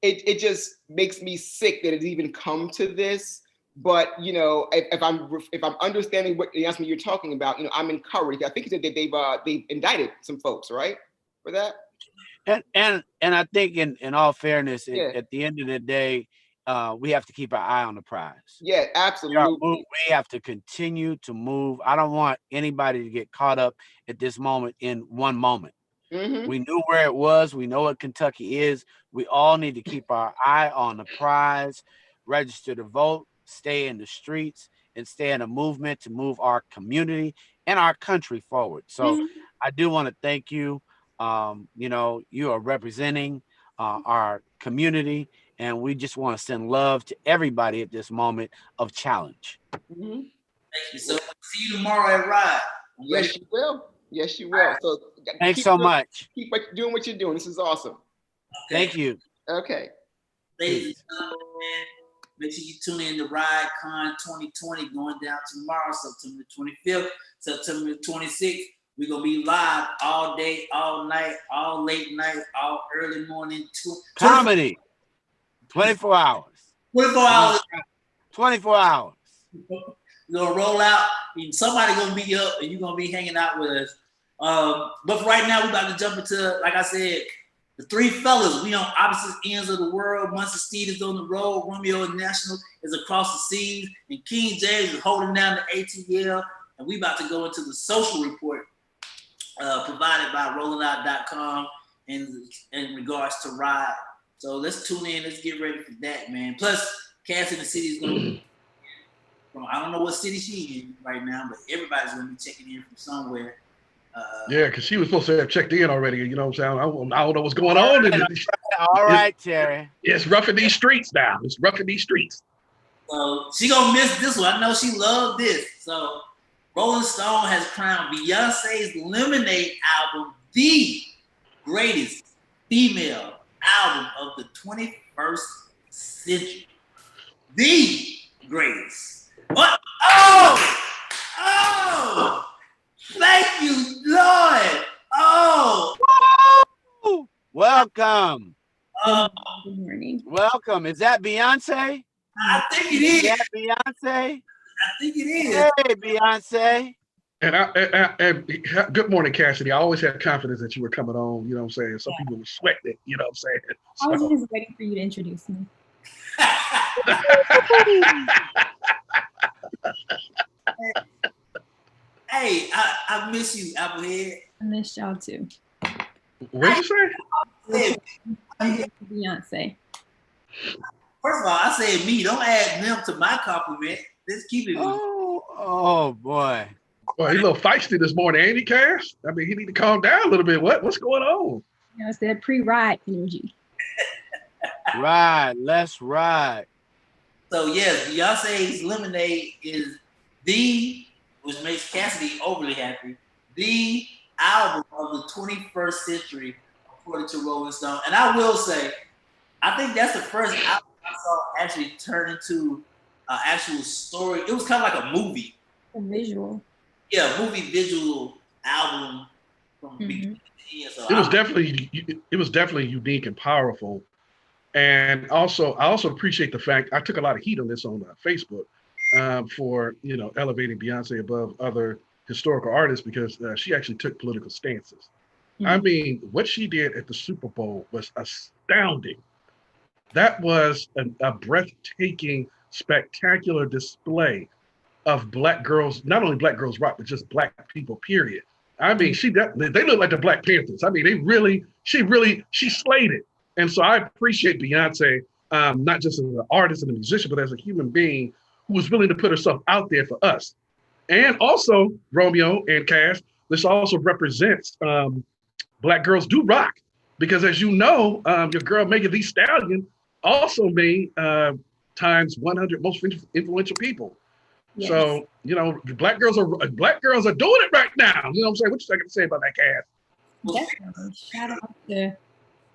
it just makes me sick that it's even come to this. But you know, if I'm understanding what the answer you're talking about, you know, I'm encouraged. I think you said that they've indicted some folks, right, for that. And I think in all fairness, Yeah. at the end of the day, we have to keep our eye on the prize. Yeah, absolutely. We have to continue to move. I don't want anybody to get caught up at this moment in one moment. Mm-hmm. We knew where it was. We know what Kentucky is. We all need to keep our eye on the prize, register to vote, stay in the streets, and stay in a movement to move our community and our country forward. So I do want to thank you. You know, you are representing our community, and we just want to send love to everybody at this moment of challenge. Thank you. So see you tomorrow at Ride. Yes, you will. Yes, you will. So thanks so much. Keep doing what you're doing. This is awesome. Okay. Thank you. Okay. Ladies and gentlemen, make sure you tune in to Ride Con 2020 going down tomorrow, September 25th, September 26th. We're going to be live all day, all night, all late night, all early morning. Comedy. 24 hours. 24 hours. 24 hours. We're going to roll out. Somebody's going to be up and you're going to be hanging out with us. But for right now, we're about to jump into, like I said, the three fellas. We on opposite ends of the world. Muncie Steed is on the road. Romeo National is across the seas. And King James is holding down the ATL. And we about to go into the social report provided by rollingout.com in regards to Ride. So let's tune in. Let's get ready for that, man. Plus, Cass in the city is going to be from, I don't know what city she's in right now, but everybody's going to be checking in from somewhere. Yeah, because she was supposed to have checked in already. You know what I'm saying? I don't know what's going on. All right, Terry. It's rough in these streets now. It's rough in these streets. So she going to miss this one. I know she loved this. So Rolling Stone has crowned Beyonce's Lemonade album the greatest female album of the 21st century. The greatest. What? Oh! Thank you, Lord. Oh! Woo! Welcome. Good morning. Welcome. Is that Beyonce? I think it is. Is that Beyonce? I think it is. Hey, Beyonce. And good morning, Cassidy. I always had confidence that you were coming on. You know what I'm saying? Some people were sweating it. You know what I'm saying? I was just waiting for you to introduce me. Hey, I miss you, Applehead. I miss y'all too. What did you say? I'm here for Beyonce. First of all, I said me. Don't add them to my compliment. Let's keep it. Oh boy. Well, he's a little feisty this morning, ain't he, Cass? I mean, he need to calm down a little bit. What's going on? You know, it's that pre-ride energy. Ride. Let's ride. So yes, Beyonce's Lemonade is the, which makes Cassidy overly happy, the album of the 21st century, according to Rolling Stone. And I will say, I think that's the first album I saw actually turn into an actual story. It was kind of like a movie. A visual. Yeah, movie visual album from beginning to end. So it was definitely unique and powerful. And also, I also appreciate the fact I took a lot of heat on this on Facebook for elevating Beyonce above other historical artists because she actually took political stances. I mean, what she did at the Super Bowl was astounding. That was a breathtaking, spectacular display of Black girls, not only Black girls rock, but just Black people, period. I mean, they look like the Black Panthers. I mean, she slayed it. And so I appreciate Beyonce, not just as an artist and a musician, but as a human being who was willing to put herself out there for us. And also, Romeo and Cass, this also represents Black girls do rock. Because as you know, your girl Megan Thee Stallion also made Time's 100 most influential people. Yes. So, Black girls are doing it right now. You know what I'm saying? What you got to say about that, Cass? Definitely. Shout out to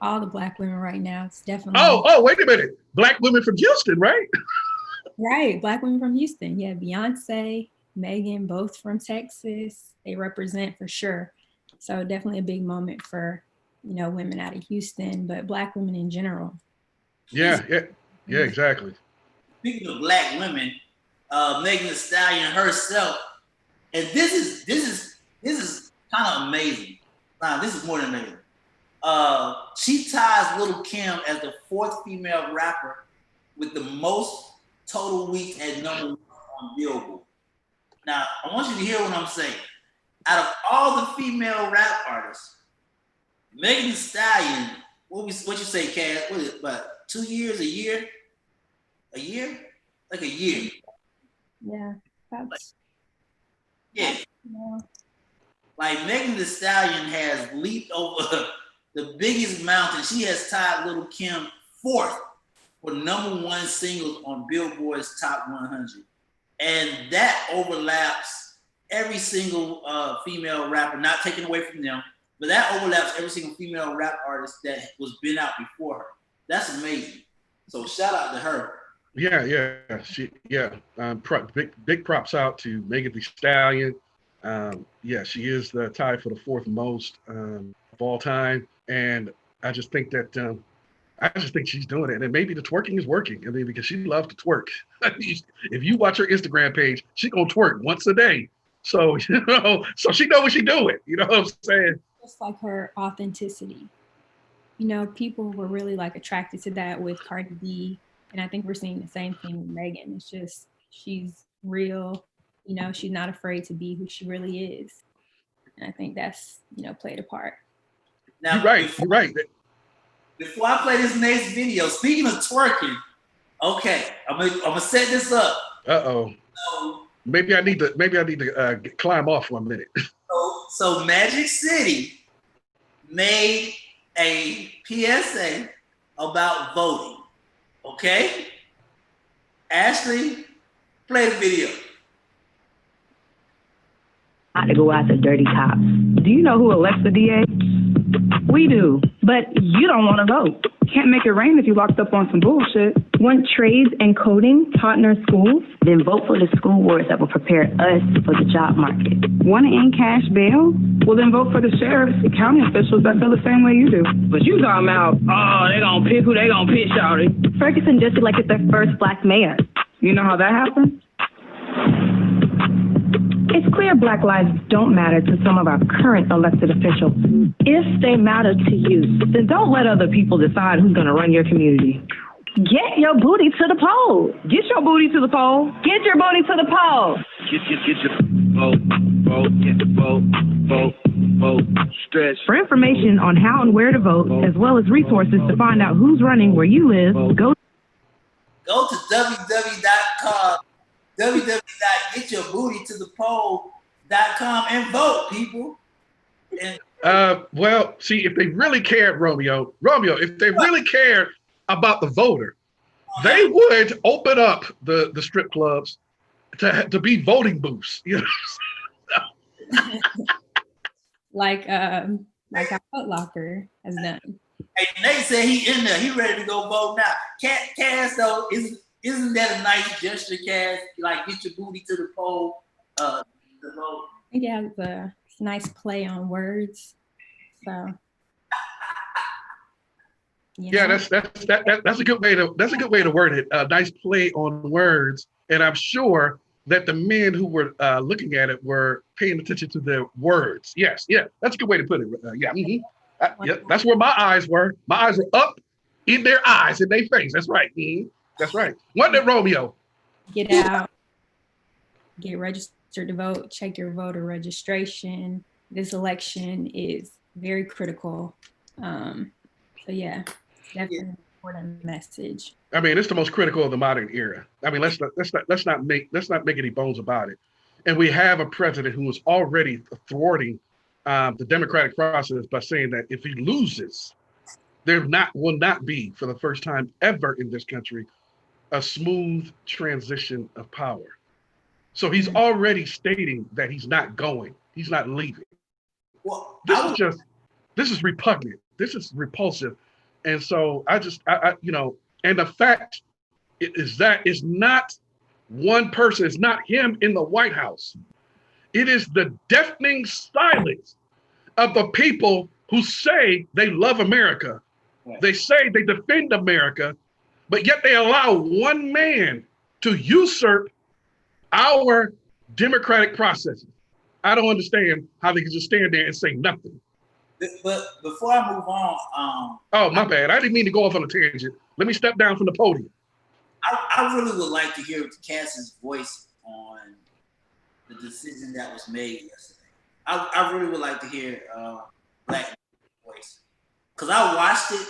All the Black women right now. It's definitely Oh, wait a minute. Black women from Houston, right? right. Black women from Houston. Yeah, Beyonce, Megan, both from Texas. They represent for sure. So definitely a big moment for, women out of Houston, but Black women in general. Yeah, exactly. Speaking of Black women, Megan Thee Stallion herself, and this is kind of amazing. Nah, this is more than amazing. She ties Lil' Kim as the 4th female rapper with the most total weeks at #1 on Billboard. Now, I want you to hear what I'm saying. Out of all the female rap artists, Megan Thee Stallion, what you say, Cass? What is it, about 2 years, a year? A year? Like a year. Yeah. That's, yeah. Like Megan Thee Stallion has leaped over the biggest mountain. She has tied Lil' Kim 4th for #1 singles on Billboard's Top 100. And that overlaps every single female rapper, not taken away from them, but that overlaps every single female rap artist that was been out before her. That's amazing. So shout out to her. Yeah. Big props out to Megan Thee Stallion. She is the tie for the 4th most of all time. And I just think that she's doing it. And maybe the twerking is working. I mean, because she loves to twerk. If you watch her Instagram page, she gonna twerk once a day. So, so she know what she doing. You know what I'm saying? Just like her authenticity. People were really like attracted to that with Cardi B. And I think we're seeing the same thing with Megan. It's just, she's real. She's not afraid to be who she really is. And I think that's, played a part. Now, you're right. Before I play this next video, speaking of twerking, okay, I'm gonna set this up. So, maybe I need to climb off for a minute. So Magic City made a PSA about voting. Okay, Ashley, play the video. Not to go after dirty cops. Do you know who elects the DA? We do, but you don't want to vote. Can't make it rain if you locked up on some bullshit. Want trades and coding taught in our schools? Then vote for the school boards that will prepare us for the job market. Want to end cash bail? Well, then vote for the sheriffs and county officials that feel the same way you do. But you talking about, they gonna pick who they gonna pick, shawty. Ferguson just elected their first Black mayor. You know how that happened? It's clear Black lives don't matter to some of our current elected officials. If they matter to you, then don't let other people decide who's going to run your community. Get your booty to the poll. Get your booty to the poll. Get your booty to the poll. Get your vote, stretch. For information on how and where to vote, as well as resources to find out who's running where you live, go to www.getyourBootyToThePoll.com and vote, people. And well, see, if they really cared, Romeo, if they really cared about the voter, they would open up the strip clubs to be voting booths. Like our Foot Locker has done. Hey, Nate said he in there. He ready to go vote now. Cass, though, isn't that a nice gesture, Cass? Like, get your booty to the poll. To vote. I think it has a nice play on words. So. Yeah, that's a good way to word it. A nice play on words, and I'm sure that the men who were looking at it were paying attention to the words. Yes, that's a good way to put it. That's where my eyes were. My eyes were up in their eyes, in their face. That's right. That's right. Wasn't it, Romeo? Get out. Get registered to vote. Check your voter registration. This election is very critical. So yeah, definitely an important message. I mean, it's the most critical of the modern era. I mean, let's not make any bones about it. And we have a president who is already thwarting the democratic process by saying that if he loses, there will not be, for the first time ever in this country, a smooth transition of power. So he's already stating that he's not going, he's not leaving. Well, this is repugnant. This is repulsive And so and the fact is that it's not one person, it's not him in the White House. It is the deafening silence of the people who say they love America. Right. They say they defend America, but yet they allow one man to usurp our democratic processes. I don't understand how they can just stand there and say nothing. But before I move on, oh, my bad. I didn't mean to go off on a tangent. Let me step down from the podium. I really would like to hear Cass's voice on the decision that was made yesterday. I really would like to hear Black voice, because I watched it,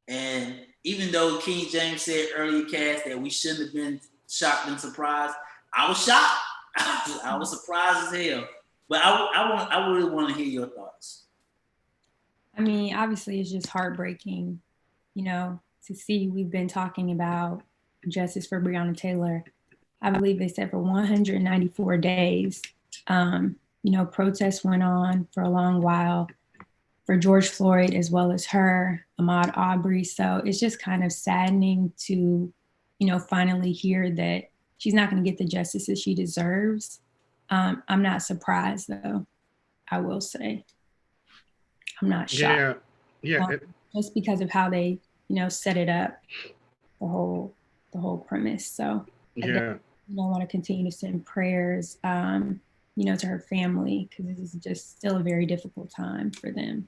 and even though King James said earlier, Cass, that we shouldn't have been shocked and surprised, I was shocked. I was surprised as hell. But I really want to hear your thoughts. I mean, obviously, it's just heartbreaking, to see. We've been talking about justice for Breonna Taylor. I believe they said for 194 days. Protests went on for a long while for George Floyd as well as her, Ahmaud Arbery. So it's just kind of saddening to, finally hear that she's not going to get the justice that she deserves. I'm not surprised, though, I will say. I'm not shocked. Yeah. Just because of how they, set it up, the whole premise. So I want to continue to send prayers, to her family, because this is just still a very difficult time for them.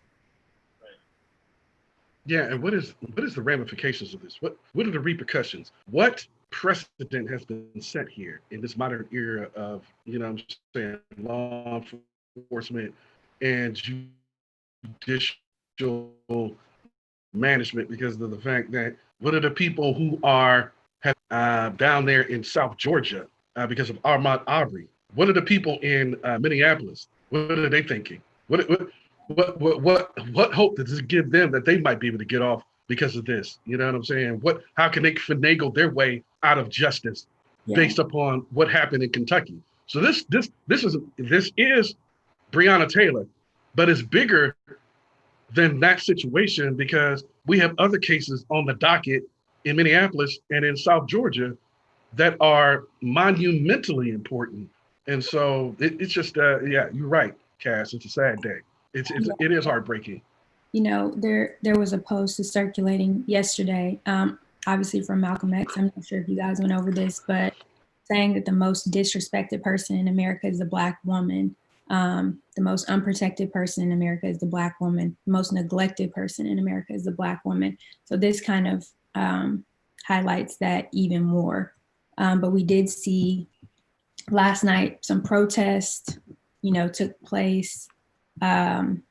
Yeah, and what is the ramifications of this? What are the repercussions? What precedent has been set here in this modern era of, law enforcement and judicial management, because of the fact that what are the people who are down there in South Georgia because of Ahmaud Arbery? What are the people in Minneapolis? What are they thinking? What hope does it give them that they might be able to get off because of this? You know what I'm saying? How can they finagle their way out of justice based upon what happened in Kentucky? So this is Breonna Taylor, but it's bigger than that situation, because we have other cases on the docket in Minneapolis and in South Georgia that are monumentally important. And so it's just, you're right, Cass. It's a sad day. It is heartbreaking. There was a post that's circulating yesterday, obviously from Malcolm X. I'm not sure if you guys went over this, but saying that the most disrespected person in America is the Black woman. The most unprotected person in America is the Black woman. The most neglected person in America is the Black woman. So this kind of highlights that even more. But we did see last night some protests, took place in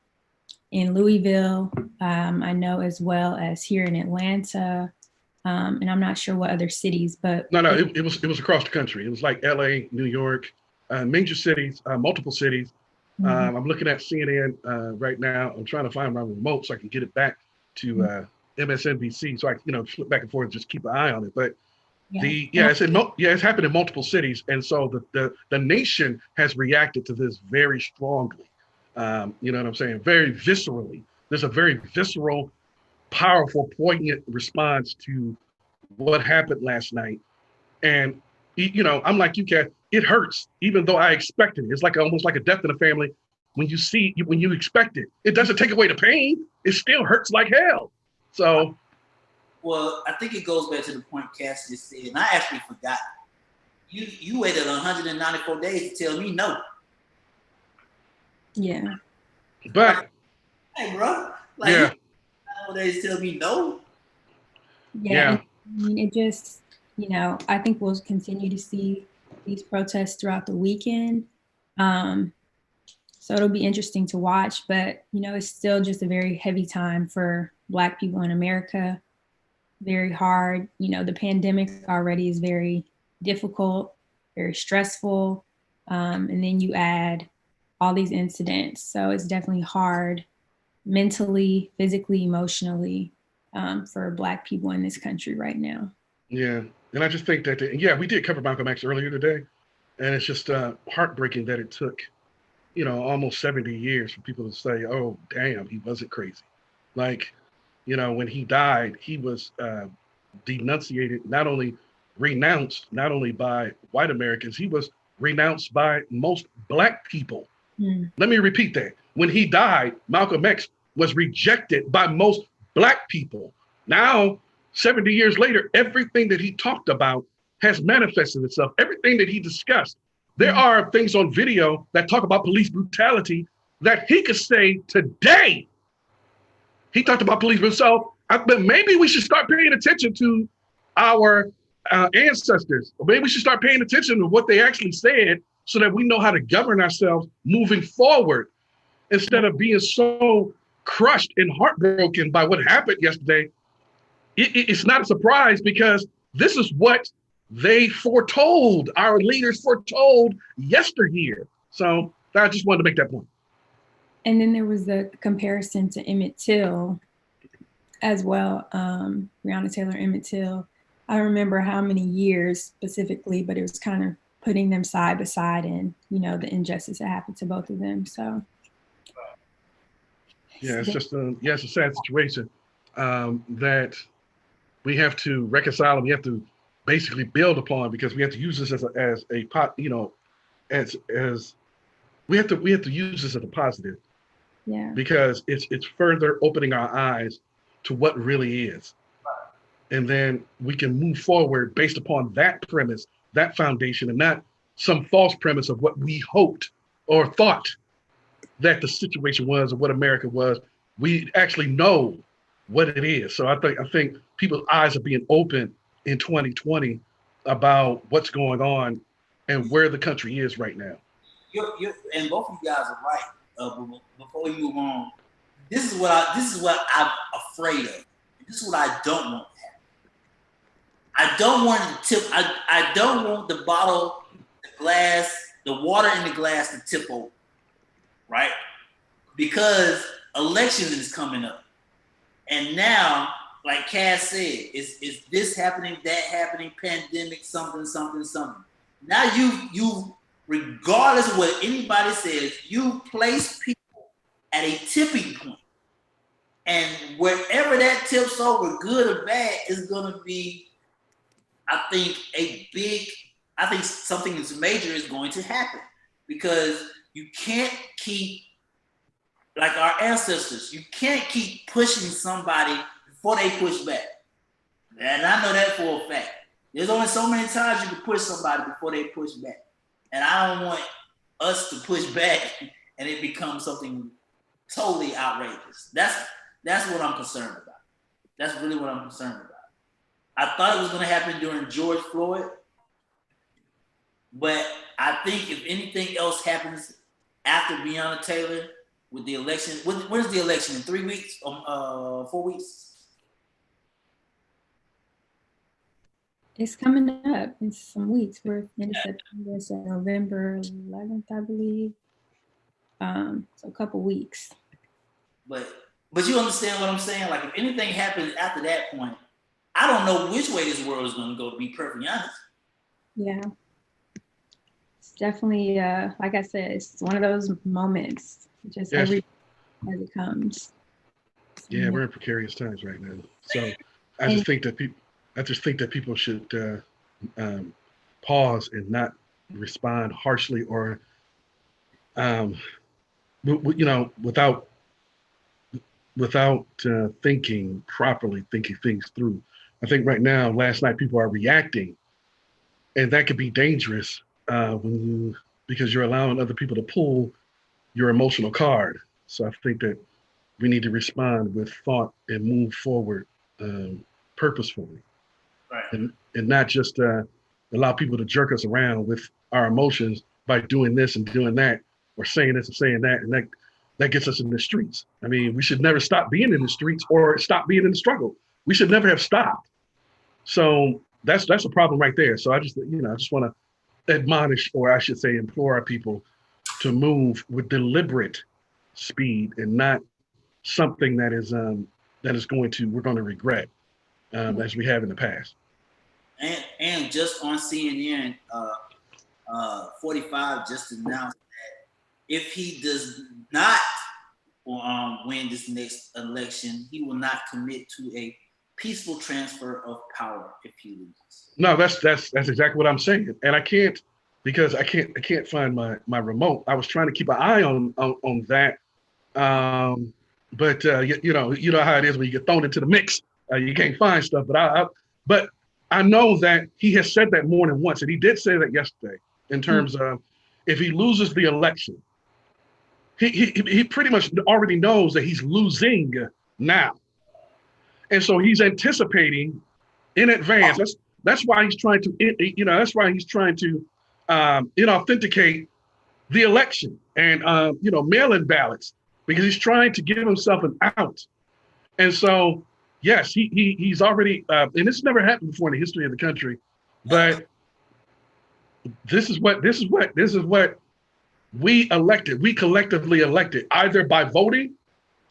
Louisville, I know, as well as here in Atlanta. And I'm not sure what other cities, but no, it was across the country. It was like LA, New York, major cities, multiple cities. Mm-hmm. I'm looking at CNN right now. I'm trying to find my remote so I can get it back to MSNBC, so I flip back and forth and just keep an eye on it. But it's happened in multiple cities, and so the nation has reacted to this very strongly. You know what I'm saying? Very viscerally. There's a very visceral, powerful, poignant response to what happened last night. And I'm like you, Kat. It hurts, even though I expected it. It's almost like a death in the family. When you expect it, it doesn't take away the pain. It still hurts like hell. So, well, I think it goes back to the point Cass just said, and I actually forgot. You waited 194 days to tell me no. Yeah. But hey, bro, 194 days to tell me no. Yeah. I mean, it just, I think we'll continue to see these protests throughout the weekend. So it'll be interesting to watch, but it's still just a very heavy time for Black people in America. Very hard. The pandemic already is very difficult, very stressful. And then you add all these incidents. So it's definitely hard mentally, physically, emotionally for Black people in this country right now. Yeah. And I just think that, we did cover Malcolm X earlier today. And it's just heartbreaking that it took, almost 70 years for people to say, oh, damn, he wasn't crazy. when he died, he was denunciated, renounced, not only by white Americans, he was renounced by most Black people. Let me repeat that. When he died, Malcolm X was rejected by most Black people. Now, 70 years later, everything that he talked about has manifested itself. Everything that he discussed. There are things on video that talk about police brutality that he could say today. He talked about police brutality. But maybe we should start paying attention to our ancestors. Or maybe we should start paying attention to what they actually said so that we know how to govern ourselves moving forward instead of being so crushed and heartbroken by what happened yesterday. It's not a surprise because this is what they foretold, our leaders foretold yesteryear. So I just wanted to make that point. And then there was the comparison to Emmett Till as well, Breonna Taylor, Emmett Till. I don't remember how many years specifically, but it was kind of putting them side by side and, the injustice that happened to both of them. So. Yeah, it's just it's a sad situation that we have to reconcile and we have to basically build upon, because we have to use this as a pot, as we have to use this as a positive. Yeah. Because it's further opening our eyes to what really is. And then we can move forward based upon that premise, that foundation, and not some false premise of what we hoped or thought that the situation was or what America was. We actually know what it is. So I think people's eyes are being opened in 2020 about what's going on and where the country is right now. And both of you guys are right. Before we move on, this is what I'm afraid of. This is what I don't want to happen. I don't want to tip. I don't want the bottle, the glass, the water in the glass to tip over, right? Because elections is coming up, and now, like Cass said, is this happening, that happening, pandemic, something. Now you regardless of what anybody says, you place people at a tipping point. And wherever that tips over, good or bad, is going to be, I think something that's major is going to happen. Because you can't keep, like our ancestors, you can't keep pushing somebody before they push back. And I know that for a fact. There's only so many times you can push somebody before they push back. And I don't want us to push back and it becomes something totally outrageous. That's what I'm concerned about. That's really what I'm concerned about. I thought it was going to happen during George Floyd, but I think if anything else happens after Breonna Taylor with the election, when's the election? In 3 weeks? 4 weeks? It's coming up in some weeks. We're in September, so November 11th, I believe. So a couple weeks. But you understand what I'm saying? Like if anything happens after that point, I don't know which way this world is going to go, to be perfectly honest. Yeah. It's definitely, like I said, it's one of those moments, just every as it comes. Yeah, we're in precarious times right now. So I just think that people should pause and not respond harshly or, without thinking things through. I think right now, last night, people are reacting, and that could be dangerous because you're allowing other people to pull your emotional card. So I think that we need to respond with thought and move forward purposefully, right? And not just allow people to jerk us around with our emotions by doing this and doing that, or saying this and saying that, and that gets us in the streets. I mean, we should never stop being in the streets or stop being in the struggle. We should never have stopped. So that's a problem right there. So I just want to admonish, or I should say implore our people to move with deliberate speed and not something that is we're going to regret as we have in the past. And just on CNN, 45 just announced that if he does not will win this next election. He will not commit to a peaceful transfer of power if he loses. No, that's exactly what I'm saying, and I can't because I can't find my remote. I was trying to keep an eye on that, but you know how it is when you get thrown into the mix. You can't find stuff, but I know that he has said that more than once, and he did say that yesterday in terms of if he loses the election, he pretty much already knows that he's losing now, and so he's anticipating in advance. That's why he's trying to inauthenticate the election and mail-in ballots because he's trying to give himself an out. And so yes, he's already and this never happened before in the history of the country, but this is what we collectively elected, either by voting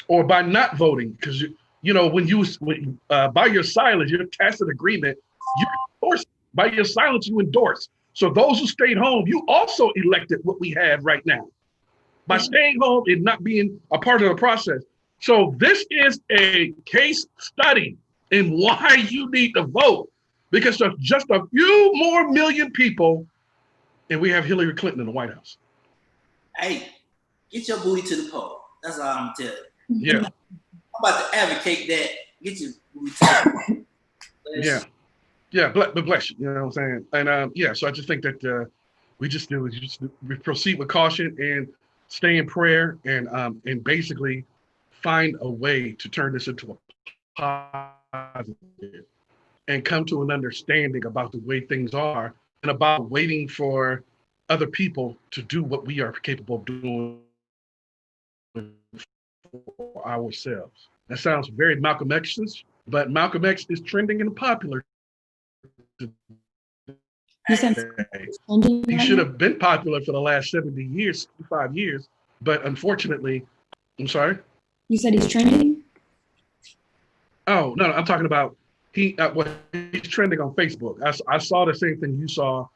or by not voting, because when by your silence, your tacit agreement, you endorse. By your silence, you endorse. So those who stayed home, you also elected what we have right now by staying home and not being a part of the process. So this is a case study in why you need to vote, because there's just a few more million people, and we have Hillary Clinton in the White House. Hey, get your booty to the poll. That's all I'm telling you. Yeah. I'm about to advocate that. Get your booty to the poll. Yeah. Yeah, but bless you. You know what I'm saying? And so I just think that we proceed with caution and stay in prayer and basically find a way to turn this into a positive and come to an understanding about the way things are and about waiting for other people to do what we are capable of doing for ourselves. That sounds very Malcolm X-ish, but Malcolm X is trending and popular. He should have been popular for the last 70 years, 65 years, but unfortunately, I'm sorry? You said he's trending? Oh, no, I'm talking about he's trending on Facebook. I saw the same thing you saw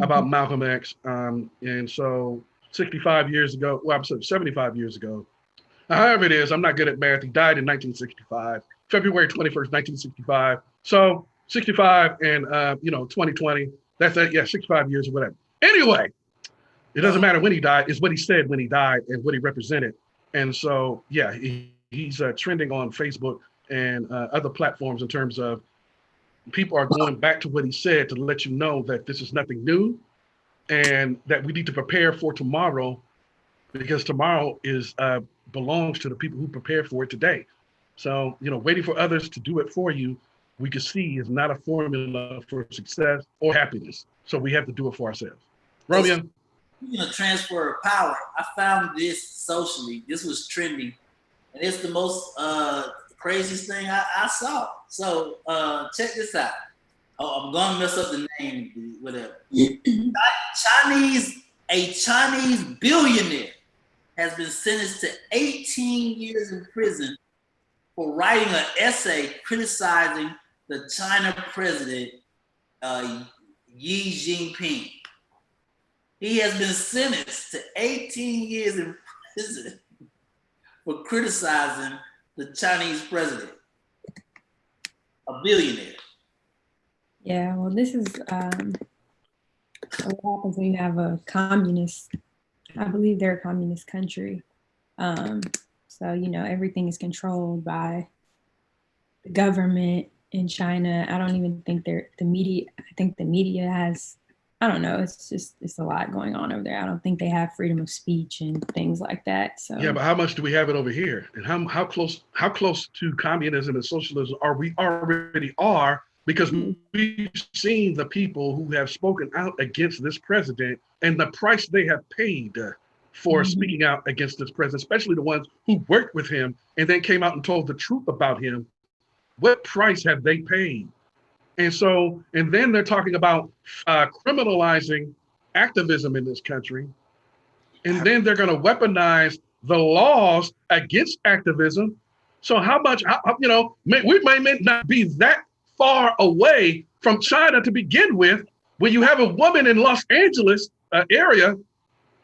about Malcolm X. And so 65 years ago, well, I'm sorry, 75 years ago, however it is, I'm not good at math. He died in 1965, February 21st, 1965. So 65 and 2020, that's it. Yeah, 65 years or whatever. Anyway, it doesn't matter when he died. It's what he said when he died and what he represented. And so, yeah, he's trending on Facebook and other platforms in terms of people are going back to what he said to let you know that this is nothing new and that we need to prepare for tomorrow, because tomorrow belongs to the people who prepare for it today. So, waiting for others to do it for you, we can see is not a formula for success or happiness. So we have to do it for ourselves. Romeo? Speaking of transfer of power, I found this socially. This was trending. And it's the most craziest thing I saw. So check this out. Oh, I'm going to mess up the name, whatever. A Chinese billionaire has been sentenced to 18 years in prison for writing an essay criticizing the China president, Xi Jinping. He has been sentenced to 18 years in prison for criticizing the Chinese president, a billionaire. Yeah, well, this is what happens when you have a communist, I believe they're a communist country. So, everything is controlled by the government in China. I don't even think the media, I think the media has, I don't know, it's a lot going on over there. I don't think they have freedom of speech and things like that. So yeah, but how much do we have it over here? And how close to communism and socialism are we already are? Because we've seen the people who have spoken out against this president and the price they have paid for speaking out against this president, especially the ones who worked with him and then came out and told the truth about him. What price have they paid? And then they're talking about criminalizing activism in this country. And then they're going to weaponize the laws against activism. So we may not be that far away from China to begin with, when you have a woman in Los Angeles area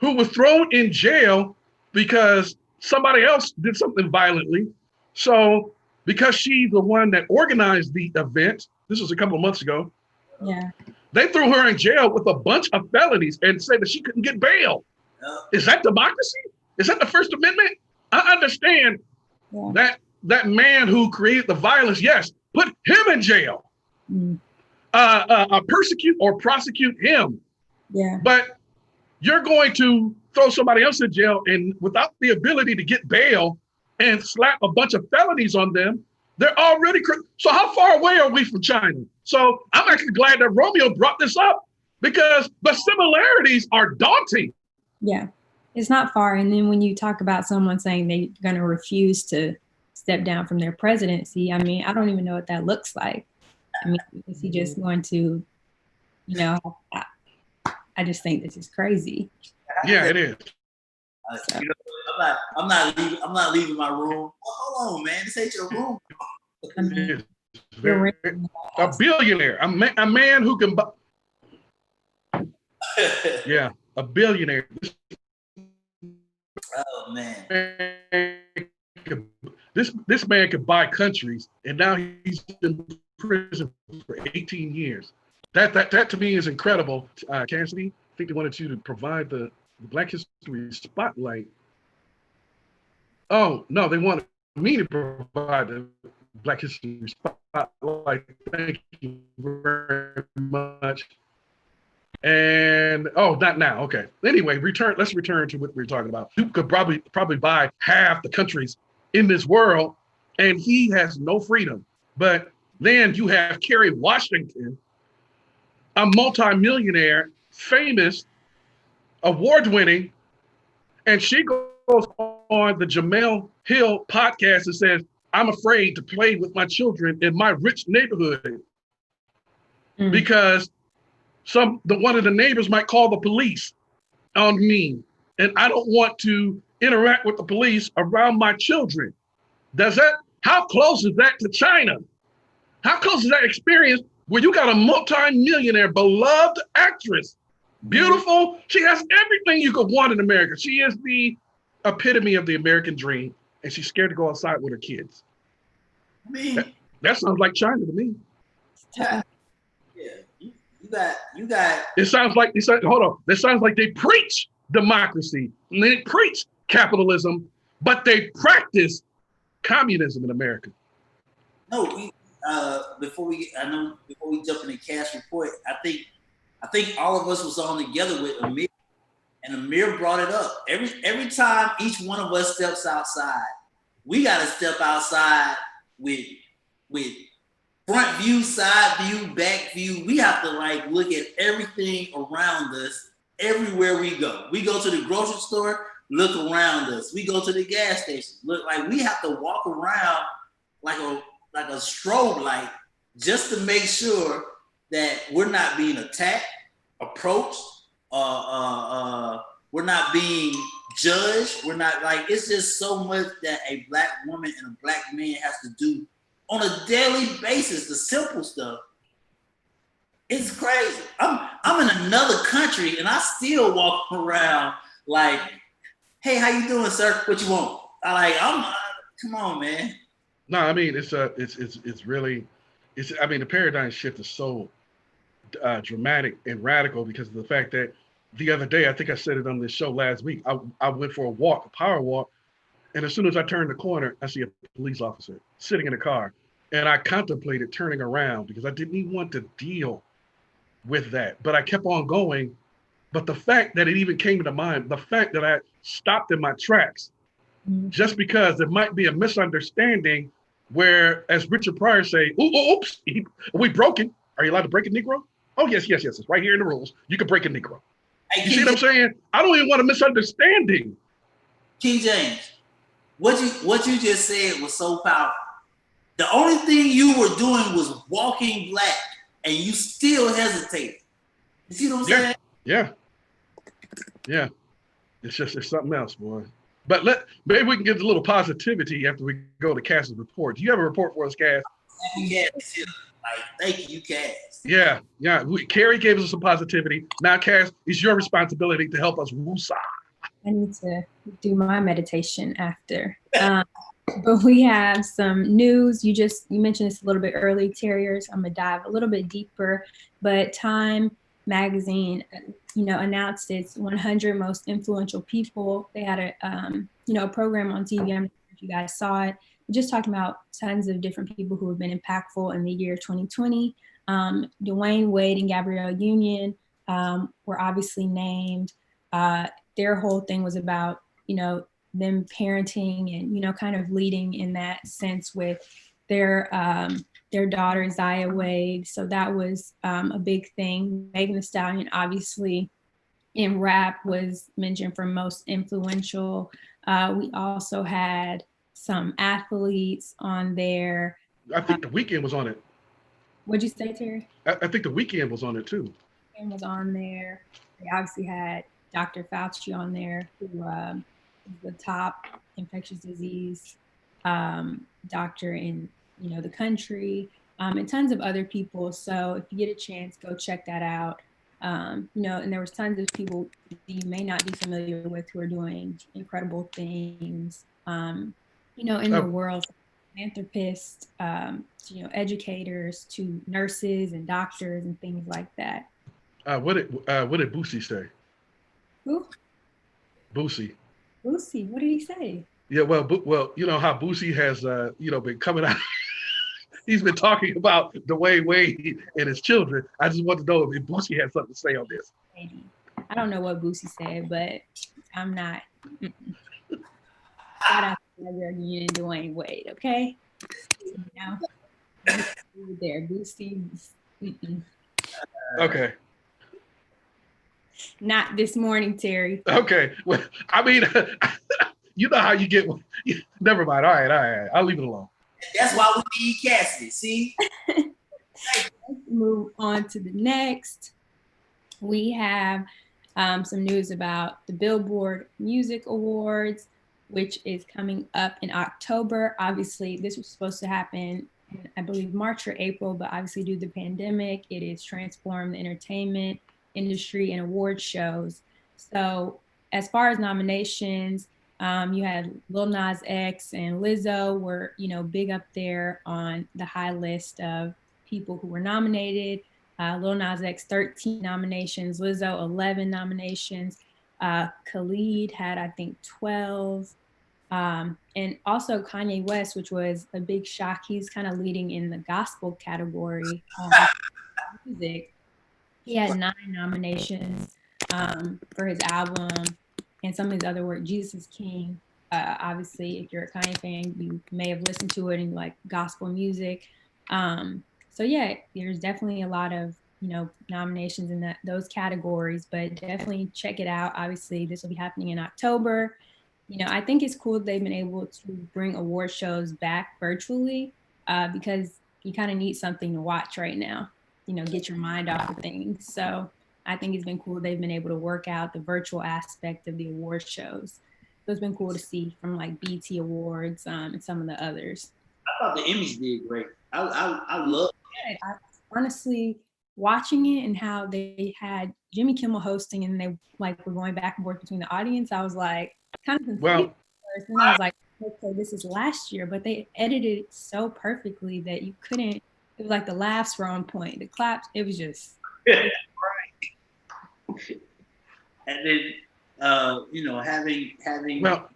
who was thrown in jail because somebody else did something violently. So because she's the one that organized the event, this was a couple of months ago, Yeah. they threw her in jail with a bunch of felonies and said that she couldn't get bail. Is that democracy? Is that the First Amendment? I understand that man who created the violence, yes, put him in jail. Persecute or prosecute him. Yeah. But you're going to throw somebody else in jail and without the ability to get bail and slap a bunch of felonies on them, they're already. So how far away are we from China? So I'm actually glad that Romeo brought this up because the similarities are daunting. Yeah, it's not far. And then when you talk about someone saying they're going to refuse to step down from their presidency, I mean, I don't even know what that looks like. I mean, is he just going to, you know, I just think this is crazy. Yeah, it is. So. You know, I'm not leaving my room. Hold on, man. This ain't your room. A billionaire, a man who can buy. Yeah, a billionaire. Oh man. This man could buy countries, and now he's in prison for 18 years. That to me is incredible. Cassidy, I think they wanted you to provide the Black History Spotlight. Oh no, they wanted me to provide the Black History Spotlight. Thank you very much. And not now. Okay. Anyway, let's return to what we're talking about. You could probably buy half the countries in this world, and he has no freedom. But then you have Kerry Washington, a multimillionaire, famous, award-winning, and she goes on the Jamel Hill podcast and says, "I'm afraid to play with my children in my rich neighborhood because one of the neighbors might call the police on me, and I don't want to interact with the police around my children." How close is that to China? How close is that experience where you got a multi-millionaire, beloved actress, beautiful? She has everything you could want in America. She is the epitome of the American dream, and she's scared to go outside with her kids. That sounds like China to me. Yeah. You got. It sounds like they preach democracy and they preach capitalism, but they practice communism in America. No, before we jump into Cash Report, I think all of us was on together with Amir, and Amir brought it up. Every time each one of us steps outside, we got to step outside with front view, side view, back view. We have to look at everything around us everywhere we go. We go to the grocery store, look around us. We go to the gas station, look. We have to walk around like a strobe light just to make sure that we're not being attacked, approached, we're not being judged. We're not it's just so much that a Black woman and a Black man has to do on a daily basis. The simple stuff. It's crazy. I'm in another country and I still walk around hey, how you doing, sir? What you want? Come on, man. No, I mean it's really the paradigm shift is so dramatic and radical because of the fact that the other day, I think I said it on this show last week, I went for a power walk, and as soon as I turned the corner, I see a police officer sitting in a car, and I contemplated turning around because I didn't even want to deal with that, but I kept on going. But the fact that it even came to mind, the fact that I stopped in my tracks, just because there might be a misunderstanding where, as Richard Pryor say, oops, are we broken? Are you allowed to break a Negro? Oh, yes, it's right here in the rules. You can break a Negro. Hey, you see what I'm saying? I don't even want a misunderstanding. King James, what you just said was so powerful. The only thing you were doing was walking black, and you still hesitated. You see what I'm saying? Yeah. It's something else, boy. But maybe we can get a little positivity after we go to Cass's report. Do you have a report for us, Cass? Thank you, Cass. Yeah. Carrie gave us some positivity. Now, Cass, it's your responsibility to help us woosah. I need to do my meditation after. But we have some news. You mentioned this a little bit early, Terriers. I'm gonna dive a little bit deeper. But Time magazine, announced its 100 most influential people. They had a program on TV. I don't know if you guys saw it. We're just talking about tons of different people who have been impactful in the year 2020. Dwayne Wade and Gabrielle Union were obviously named. Their whole thing was about, them parenting and, kind of leading in that sense with their daughter, Zaya Wade. So that was a big thing. Megan Thee Stallion, obviously, in rap was mentioned for most influential. We also had some athletes on there. I think The Weeknd was on it. What'd you say, Terry? I think The Weeknd was on it too. And was on there. They obviously had Dr. Fauci on there, who is the top infectious disease doctor in the country, and tons of other people. So if you get a chance, go check that out. And there was tons of people you may not be familiar with who are doing incredible things, in the world, philanthropists, educators, to nurses and doctors and things like that. What did Boosie say? Who? Boosie. Boosie, what did he say? Yeah, well, you know how Boosie has, been coming out. He's been talking about Dwayne Wade and his children. I just want to know if Boosie had something to say on this. I don't know what Boosie said, but I'm not. Shout out to Gabrielle Union and Dwayne Wade, okay? There, Boosie. Okay. Not this morning, Terry. Okay. Well, I mean, you know how you get. Never mind. All right. I'll leave it alone. That's why we need Cassidy. See. Let's move on to the next. We have some news about the Billboard Music Awards, which is coming up in October. Obviously, this was supposed to happen in, I believe, March or April, but obviously due to the pandemic, it has transformed the entertainment industry and award shows. So as far as nominations, you had Lil Nas X and Lizzo were, big up there on the high list of people who were nominated. Lil Nas X, 13 nominations, Lizzo, 11 nominations. Khalid had, I think, 12. And also Kanye West, which was a big shock. He's kind of leading in the gospel category music. He had 9 nominations for his album and some of his other work. Jesus is King. Obviously, if you're a Kanye fan, you may have listened to it in like gospel music. So yeah, there's definitely a lot of nominations in those categories, but definitely check it out. Obviously, this will be happening in October. I think it's cool that they've been able to bring award shows back virtually because you kind of need something to watch right now. Get your mind off of things. So I think it's been cool they've been able to work out the virtual aspect of the award shows. So it's been cool to see from like BT Awards and some of the others. I thought the Emmys did great. I love it. Honestly, watching it and how they had Jimmy Kimmel hosting and they like were going back and forth between the audience, I was like kind of confused first. And I was like, okay, this is last year, but they edited it so perfectly that you couldn't. It was like the laughs were on point, the claps. It was just right. And then having. Well,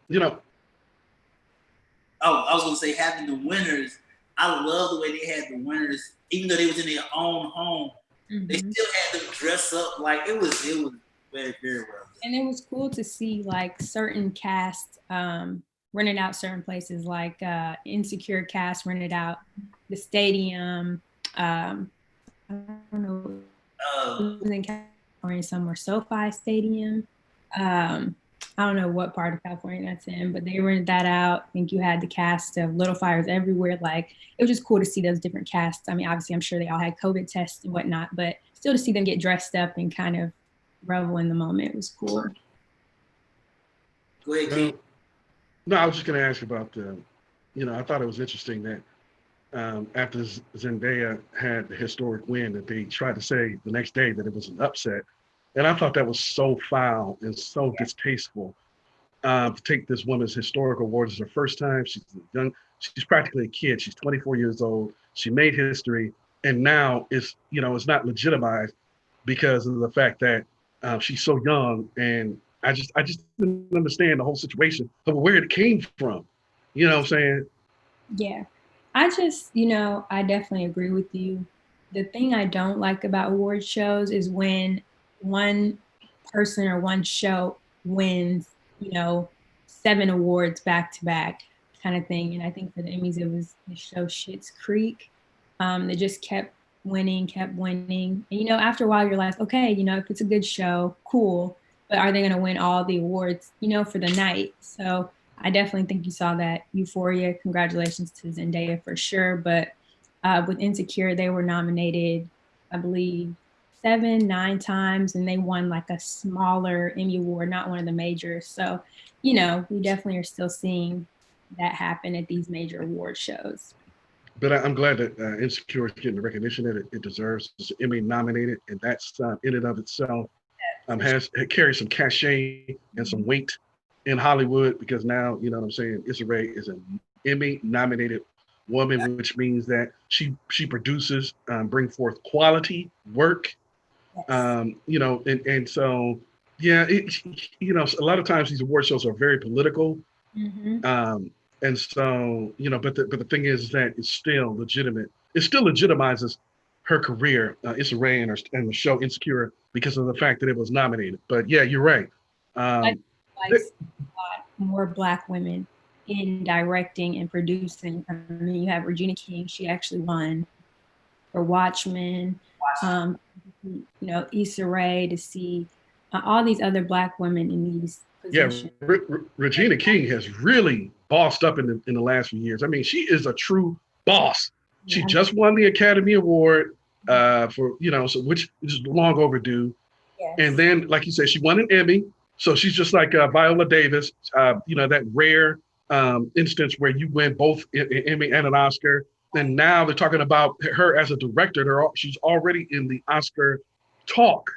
Oh, I was gonna say having the winners. I love the way they had the winners, even though they was in their own home. Mm-hmm. They still had them dress up like it was very, very well. And it was cool to see like certain casts rented out certain places, like Insecure cast rented out the stadium. I don't know, it was in California somewhere, SoFi Stadium. I don't know what part of California that's in, but they rented that out. I think you had the cast of Little Fires Everywhere. Like, it was just cool to see those different casts. I mean, obviously, I'm sure they all had COVID tests and whatnot, but still to see them get dressed up and kind of revel in the moment was cool. Go ahead, Keith. No, I was just going to ask about I thought it was interesting that after Zendaya had the historic win, that they tried to say the next day that it was an upset. And I thought that was so foul and so distasteful to take this woman's historical awards. It's her first time. She's young. She's practically a kid. She's 24 years old. She made history, and now it's not legitimized because of the fact that she's so young. And I just didn't understand the whole situation of where it came from. You know what I'm saying? Yeah. I just, I definitely agree with you. The thing I don't like about award shows is when one person or one show wins, 7 awards back to back kind of thing. And I think for the Emmys, it was the show Schitt's Creek. They just kept winning. And, after a while, you're like, okay, if it's a good show, cool. But are they going to win all the awards, for the night? So I definitely think you saw that. Euphoria, congratulations to Zendaya for sure. But with Insecure, they were nominated, I believe, 7, 9 times, and they won like a smaller Emmy award, not one of the majors. So, we definitely are still seeing that happen at these major award shows. But I'm glad that Insecure is getting the recognition that it deserves. It's Emmy nominated, and that's in and of itself carries some cachet and some weight in Hollywood, because now, you know what I'm saying, Issa Rae is an Emmy nominated woman, which means that she produces, bring forth quality work, and so, yeah, a lot of times these award shows are very political. And so, but the thing is that it's still legitimate. It still legitimizes her career, Issa Rae, and the show Insecure, because of the fact that it was nominated. But yeah, you're right. A lot more Black women in directing and producing. I mean, you have Regina King. She actually won for Watchmen. Issa Rae, to see all these other Black women in these positions. Yeah, Regina King has really bossed up in the last few years. I mean, she is a true boss. She just won the Academy Award for, which is long overdue. Yes. And then, like you said, she won an Emmy. So she's just like Viola Davis, that rare instance where you win both an Emmy and an Oscar. And now they're talking about her as a director. She's already in the Oscar talk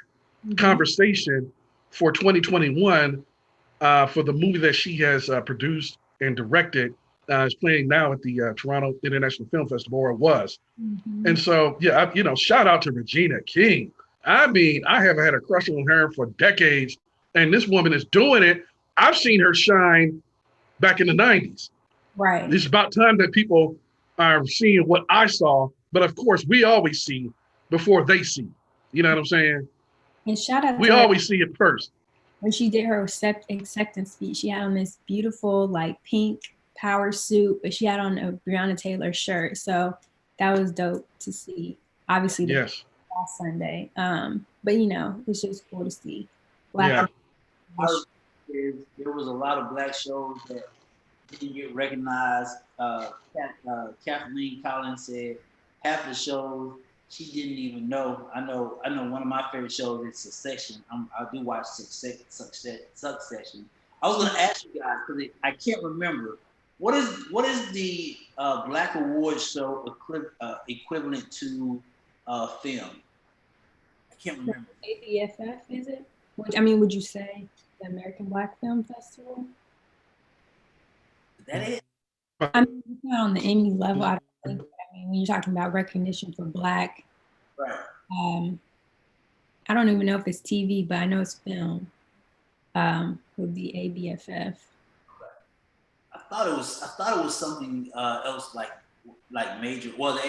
conversation for 2021 for the movie that she has produced and directed. Is playing now at the Toronto International Film Festival, or it was. And so, yeah, shout out to Regina King. I mean, I have had a crush on her for decades, and this woman is doing it. I've seen her shine back in the 90s. Right. It's about time that people are seeing what I saw, but of course, we always see before they see. You know what I'm saying? And shout out we always see it first. When she did her acceptance speech, she had on this beautiful, like, pink power suit, but she had on a Breonna Taylor shirt. So that was dope to see. Obviously, last Sunday. But it's just cool to see. There was a lot of Black shows that didn't get recognized. Kathleen Collins said half the shows she didn't even know. I know one of my favorite shows is Succession. I do watch Succession. I was going to ask you guys, because I can't remember. What is the Black Award show equivalent to film? I can't remember. ABFF, is it? Would you say the American Black Film Festival? Is that it? Not on the Emmy level. I don't think. When you're talking about recognition for Black, right? I don't even know if it's TV, but I know it's film. With the ABFF. I thought it was something else like major. Well,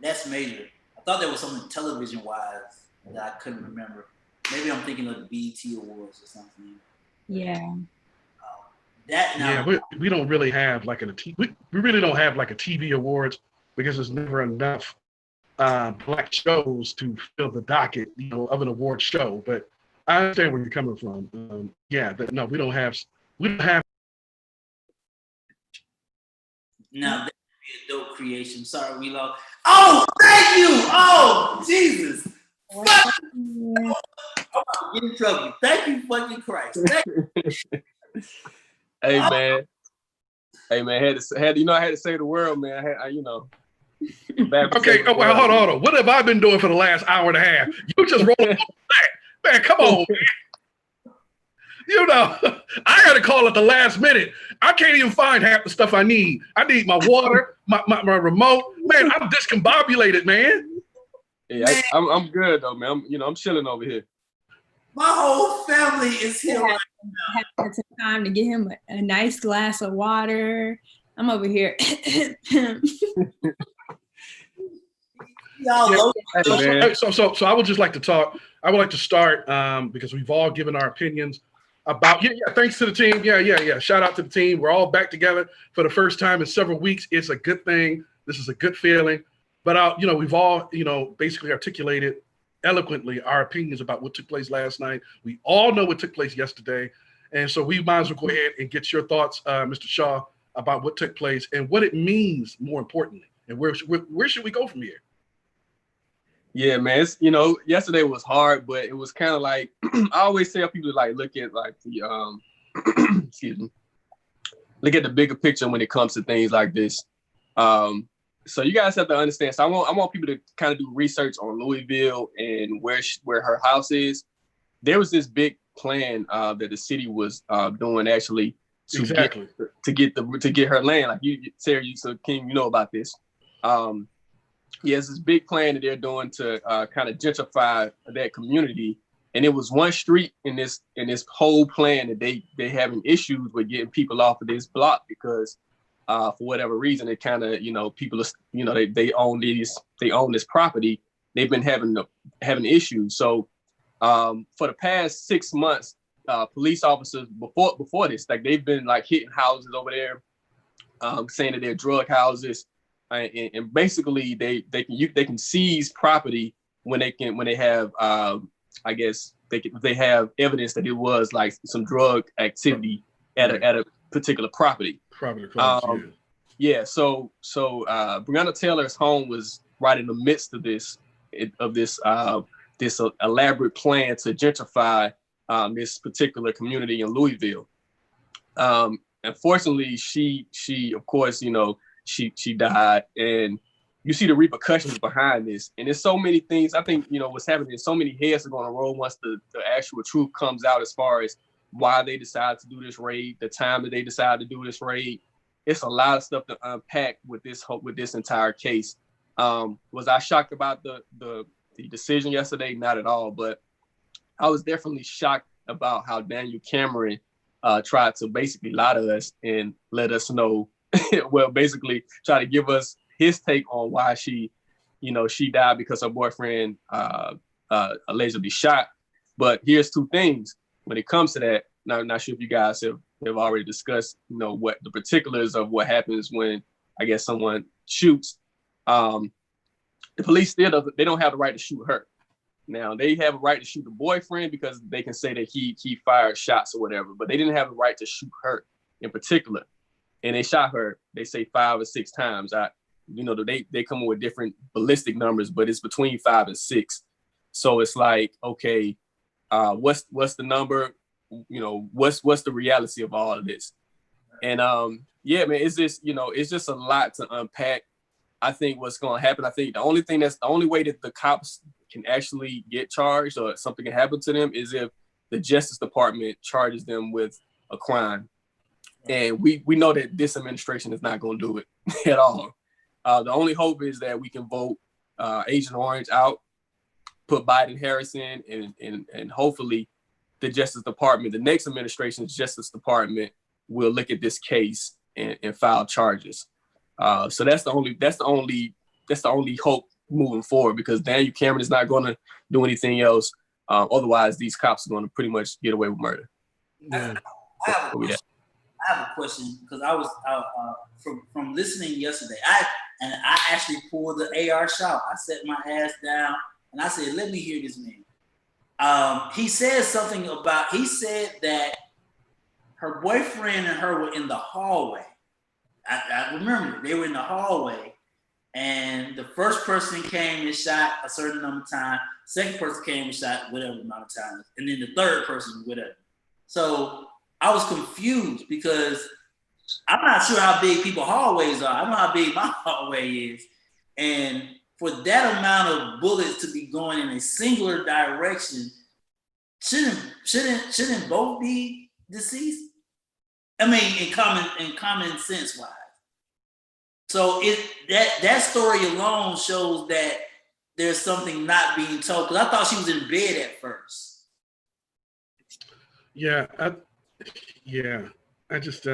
that's major. I thought there was something television wise that I couldn't remember. Maybe I'm thinking of the BET Awards or something. Yeah. We don't really have like we really don't have like a TV awards, because there's never enough Black shows to fill the docket, of an award show. But I understand where you're coming from. No, we don't have. Now that would be a dope creation. Sorry, we lost. Oh, thank you. Oh, Jesus. I'm about to get in trouble. Thank you, fucking Christ. Hey man, had to save the world, man. Okay, hold on. What have I been doing for the last hour and a half? You just rolled that. Man, come on, man. You know, I had to call at the last minute. I can't even find half the stuff I need. I need my water, my remote. Man, I'm discombobulated, man. Yeah, I'm good though, man. I'm chilling over here. My whole family is here right now. I had some time to get him a nice glass of water. I'm over here. So I would just like to talk. I would like to start because we've all given our opinions about. Thanks to the team. Yeah. Shout out to the team. We're all back together for the first time in several weeks. It's a good thing. This is a good feeling. But we've all basically articulated eloquently our opinions about what took place last night. We all know what took place yesterday, and so we might as well go ahead and get your thoughts, Mr. Shaw, about what took place and what it means, more importantly, and where should we go from here? Yeah, man. It's, yesterday was hard, but it was kind of like I always tell people to look at the excuse me, look at the bigger picture when it comes to things like this. So you guys have to understand. So I want people to kind of do research on Louisville and where her house is. There was this big plan that the city was doing actually to get her land. Like Sarah, King, you know about this. It's this big plan that they're doing to kind of gentrify that community. And it was one street in this whole plan that they having issues with getting people off of this block because for whatever reason, it kind of, people, they own this property. They've been having issues. So for the past 6 months, police officers before this, they've been hitting houses over there, saying that they're drug houses. And basically they can seize property when they have they have evidence that it was some drug activity at a particular property. So Breonna Taylor's home was right in the midst of this elaborate plan to gentrify this particular community in Louisville. Unfortunately, she of course, she died, and you see the repercussions behind this. And there's so many things. I think, what's happening, so many heads are going to roll once the actual truth comes out as far as why they decided to do this raid, the time that they decided to do this raid. It's a lot of stuff to unpack with this entire case. Was I shocked about the decision yesterday? Not at all, but I was definitely shocked about how Daniel Cameron tried to basically lie to us and let us know, well, basically try to give us his take on why she died because her boyfriend allegedly shot. But here's two things. When it comes to that, now I'm not sure if you guys have already discussed, what the particulars of what happens when, I guess, someone shoots. The police they don't have the right to shoot her. Now, they have a right to shoot the boyfriend because they can say that he fired shots or whatever, but they didn't have the right to shoot her in particular. And they shot her, they say 5 or 6 times. They come up with different ballistic numbers, but it's between 5 and 6. So it's like, okay, what's the number? What's the reality of all of this? And man, it's just a lot to unpack. I think what's going to happen, I think the only way that the cops can actually get charged or something can happen to them is if the Justice Department charges them with a crime. And we know that this administration is not going to do it at all. The only hope is that we can vote Agent Orange out, put Biden Harris in, and hopefully the Justice Department, the next administration's Justice Department, will look at this case and file charges. So that's the only hope moving forward, because Daniel Cameron is not going to do anything else. Otherwise, these cops are going to pretty much get away with murder. I have a question because I was from listening yesterday. I actually pulled the AR shot. I set my ass down and I said, "Let me hear this man." He said something about. He said that her boyfriend and her were in the hallway. I remember they were in the hallway, and the first person came and shot a certain number of times. Second person came and shot whatever amount of times, and then the third person whatever. So I was confused because I'm not sure how big people's hallways are. I know how big my hallway is. And for that amount of bullets to be going in a singular direction shouldn't both be deceased? I mean, in common sense wise. So that story alone shows that there's something not being told. Because I thought she was in bed at first. Yeah, I just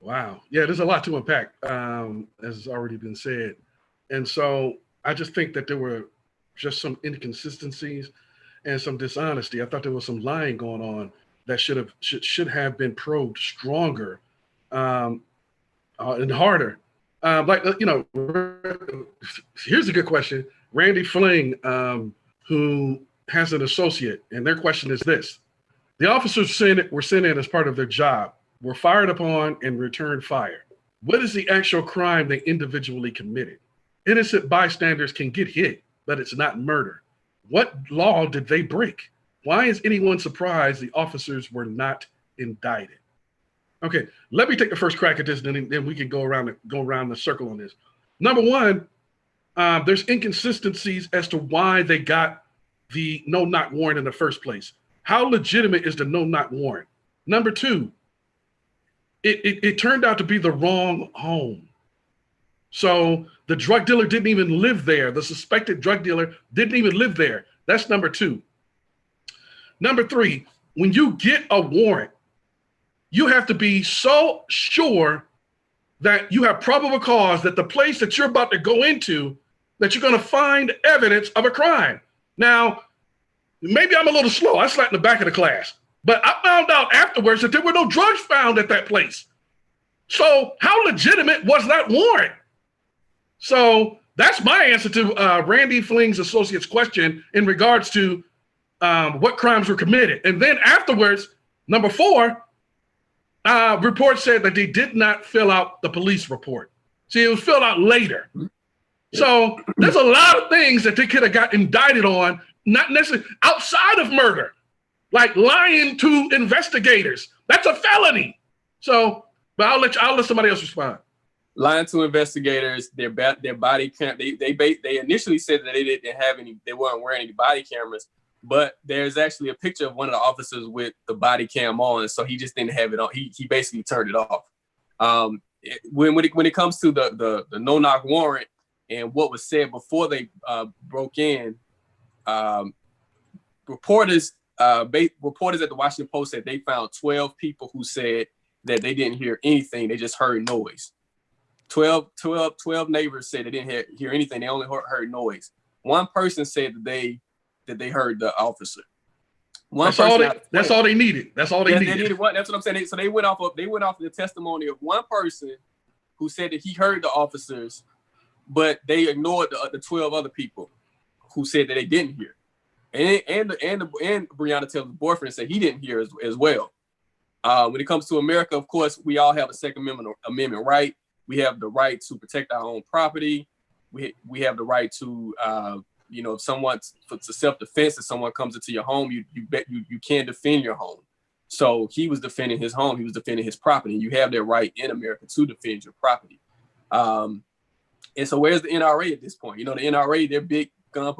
wow. Yeah, there's a lot to unpack, as has already been said, and so I just think that there were just some inconsistencies and some dishonesty. I thought there was some lying going on that should have been probed stronger and harder. Here's a good question. Randy Fling, who has an associate, and their question is this: the officers were sent in as part of their job, were fired upon and returned fire. What is the actual crime they individually committed? Innocent bystanders can get hit, but it's not murder. What law did they break? Why is anyone surprised the officers were not indicted? Okay, let me take the first crack at this, and then we can go around the circle on this. Number one, there's inconsistencies as to why they got the no-knock warrant in the first place. How legitimate is the no-knock warrant? Number two, it turned out to be the wrong home. So the drug dealer didn't even live there. The suspected drug dealer didn't even live there. That's number two. Number three, when you get a warrant, you have to be so sure that you have probable cause that the place that you're about to go into, that you're going to find evidence of a crime. Now, maybe I'm a little slow. I sat in the back of the class, but I found out afterwards that there were no drugs found at that place. So how legitimate was that warrant? So that's my answer to Randy Fling's associate's question in regards to what crimes were committed. And then afterwards, number four, report said that they did not fill out the police report. See, it was filled out later. So there's a lot of things that they could have got indicted on, not necessarily outside of murder, like lying to investigators. That's a felony. So, but I'll let somebody else respond. Lying to investigators, their body cam. They initially said that they didn't have any. They weren't wearing any body cameras, but there's actually a picture of one of the officers with the body cam on, so he just didn't have it on. He basically turned it off. When it comes to the no-knock warrant and what was said before they broke in, reporters at the Washington Post said they found 12 people who said that they didn't hear anything. They just heard noise. 12 neighbors said they didn't hear anything. They only heard noise. One person said that they heard the officer. That's all they needed. That's all they needed. They needed what? That's what I'm saying. So they went off of the testimony of one person who said that he heard the officers, but they ignored the 12 other people who said that they didn't hear. And Breonna Taylor's boyfriend said he didn't hear as well. When it comes to America, of course, we all have a Second Amendment right. We have the right to protect our own property. We have the right to, if someone's for self-defense, if someone comes into your home, you can defend your home. So he was defending his home. He was defending his property. You have that right in America to defend your property. And so where's the NRA at this point? The NRA, they're big gun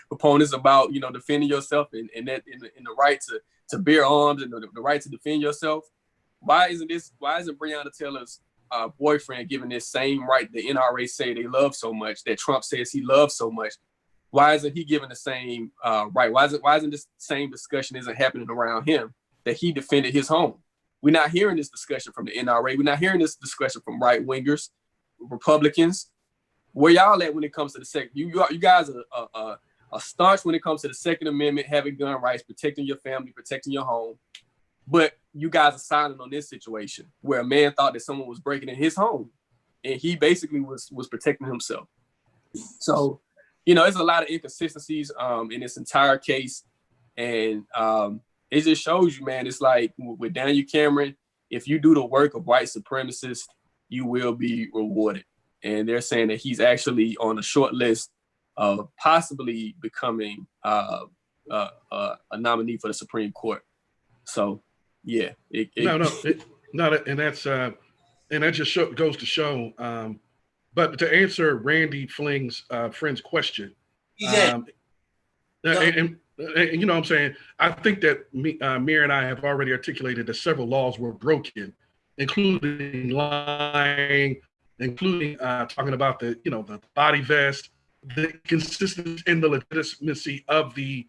proponents about, defending yourself and the right to bear arms and the right to defend yourself. Why isn't Breonna Taylor's boyfriend given this same right the NRA say they love so much, that Trump says he loves so much? Why isn't he given the same right? Why isn't this same discussion isn't happening around him, that he defended his home? We're not hearing this discussion from the NRA. We're not hearing this discussion from right wingers, Republicans. Where y'all at when it comes to the second? You guys are staunch when it comes to the Second Amendment, having gun rights, protecting your family, protecting your home. But you guys are silent on this situation where a man thought that someone was breaking in his home, and he basically was protecting himself. So, there's a lot of inconsistencies in this entire case, and it just shows you, man. It's like with Daniel Cameron, if you do the work of white supremacists, you will be rewarded. And they're saying that he's actually on a short list of possibly becoming a nominee for the Supreme Court. So, yeah. And that just goes to show. But to answer Randy Fling's friend's question, and And you know what I'm saying? I think that Mir and I have already articulated that several laws were broken, including lying, including talking about the body vest, the consistency and the legitimacy of the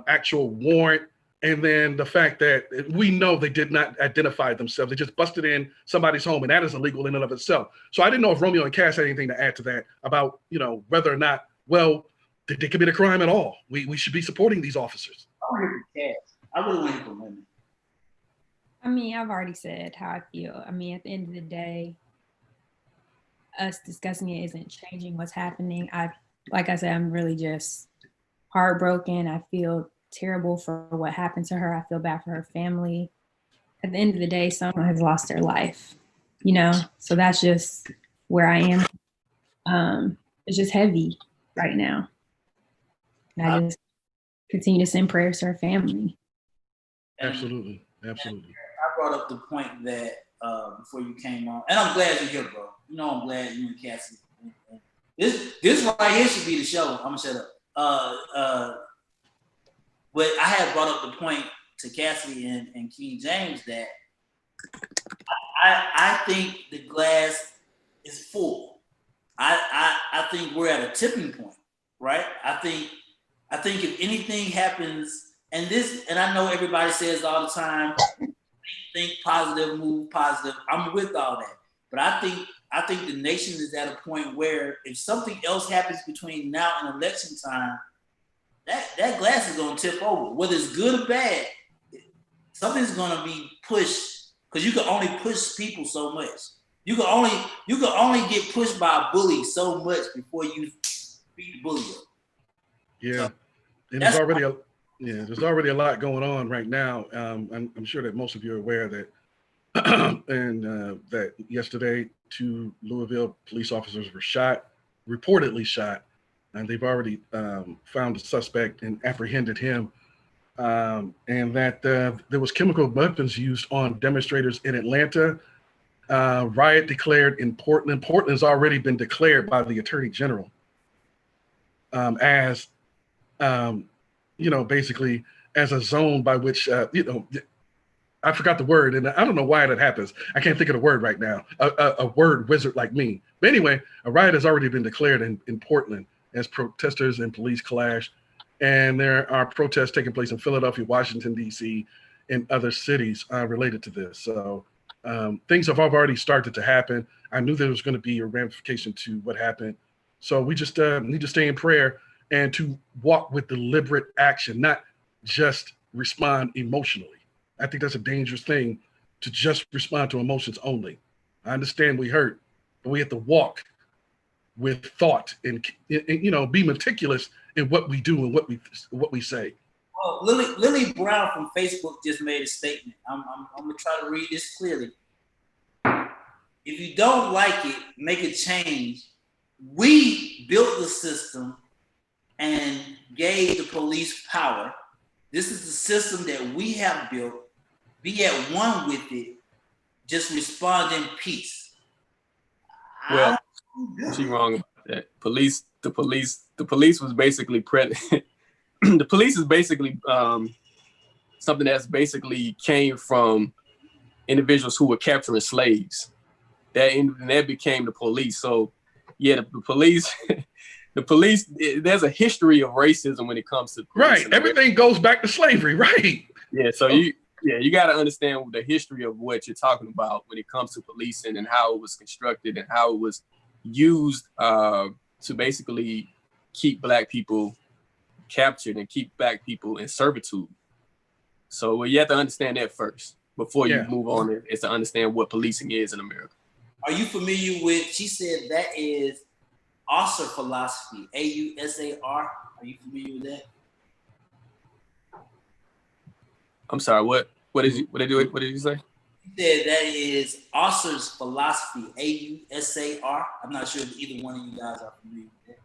actual warrant, and then the fact that we know they did not identify themselves. They just busted in somebody's home, and that is illegal in and of itself. So I didn't know if Romeo and Cass had anything to add to that about, whether or not, well, did they commit a crime at all? We should be supporting these officers. I would for Cass. I would have went for women. I mean, I've already said how I feel. I mean, at the end of the day, us discussing it isn't changing what's happening. Like I said, I'm really just heartbroken. I feel terrible for what happened to her. I feel bad for her family. At the end of the day, someone has lost their life, so that's just where I am. It's just heavy right now. And I just continue to send prayers to her family. Absolutely. I brought up the point that before you came on, and I'm glad you're here, bro. I'm glad you and Cassie. This right here should be the show. I'm gonna shut up. But I had brought up the point to Cassie and King James that I think the glass is full. I think we're at a tipping point, right? I think if anything happens, and I know everybody says all the time, think positive, move positive. I'm with all that. But I think the nation is at a point where if something else happens between now and election time, that glass is gonna tip over. Whether it's good or bad, something's gonna be pushed, because you can only push people so much. You can only get pushed by a bully so much before you beat the bully up. Yeah. So, and there's already a lot going on right now. I'm sure that most of you are aware that that yesterday 2 Louisville police officers were reportedly shot, and they've already found a suspect and apprehended him, and that there was chemical weapons used on demonstrators in Atlanta. Riot declared in Portland. Portland's already been declared by the Attorney General as basically as a zone by which, I forgot the word, and I don't know why that happens. I can't think of the word right now, a word wizard like me. But anyway, a riot has already been declared in Portland as protesters and police clash. And there are protests taking place in Philadelphia, Washington, D.C., and other cities related to this. So things have already started to happen. I knew there was going to be a ramification to what happened. So we just need to stay in prayer and to walk with deliberate action, not just respond emotionally. I think that's a dangerous thing, to just respond to emotions only. I understand we hurt, but we have to walk with thought and be meticulous in what we do and what we say. Oh, Lily Brown from Facebook just made a statement. I'm gonna try to read this clearly. If you don't like it, make a change. We built the system and gave the police power. This is the system that we have built. Be at one with it. Just respond in peace. Well, she's wrong about that. The police was basically the police is basically something that's basically came from individuals who were capturing slaves. That became the police. So yeah, the police, there's a history of racism when it comes to police. Right. Everything goes back to slavery, right? Yeah. So you got to understand the history of what you're talking about when it comes to policing and how it was constructed and how it was used to basically keep Black people captured and keep Black people in servitude. So you have to understand that first before you move on. Is to understand what policing is in America. Are you familiar with? She said that is Ausar philosophy. AUSAR. Are you familiar with that? I'm sorry. What did you say? He said that is Ausar's philosophy. AUSAR. I'm not sure if either one of you guys are familiar with that.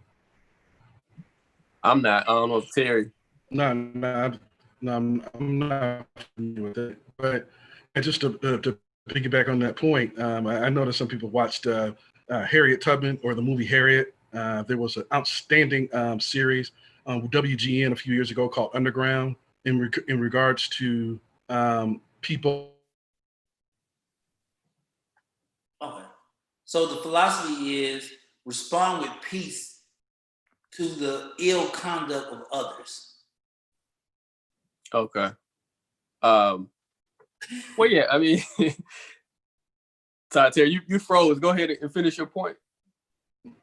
I'm not. I don't know if Terry. No, I'm not familiar with it. But just to piggyback on that point, I noticed some people watched Harriet Tubman or the movie Harriet. There was an outstanding series WGN a few years ago called Underground in regards to people. Okay. So the philosophy is respond with peace to the ill conduct of others. Okay. Well, yeah, I mean, Terry, you froze. Go ahead and finish your point.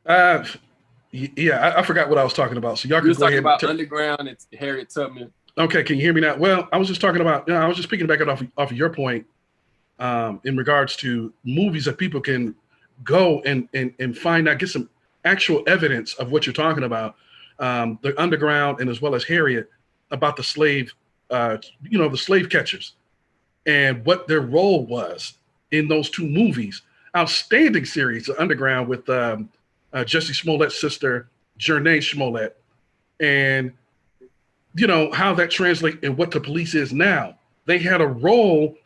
Yeah, I forgot what I was talking about. So y'all can go ahead. About Underground. It's Harriet Tubman. Okay, can you hear me now? Well, I was just talking about. I was just speaking back off of your point in regards to movies that people can go and find out, get some actual evidence of what you're talking about. The Underground and as well as Harriet, about the slave, the slave catchers and what their role was in those two movies. Outstanding series, The Underground, with Jussie Smollett's sister, Jernee Smollett, and how that translates and what the police is now. They had a role,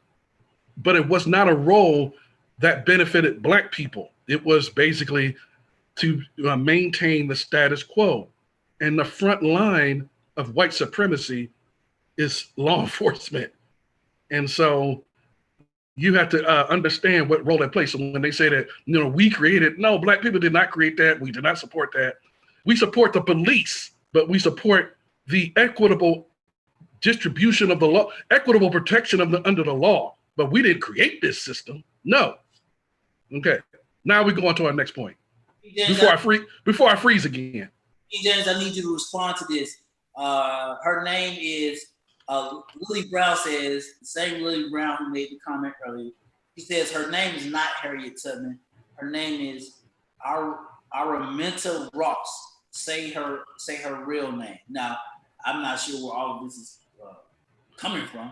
but it was not a role that benefited Black people. It was basically to maintain the status quo. And the front line of white supremacy is law enforcement. And so you have to understand what role that plays. So when they say that, we created, no, Black people did not create that. We did not support that. We support the police, but we support the equitable distribution of the law, equitable protection of under the law. But we didn't create this system. No. Okay. Now we go on to our next point. Before I freeze again. James, I need you to respond to this. Her name is Lily Brown says, the same Lily Brown who made the comment earlier. She says her name is not Harriet Tubman. Her name is Araminta Ross. Say her real name. Now, I'm not sure where all of this is coming from,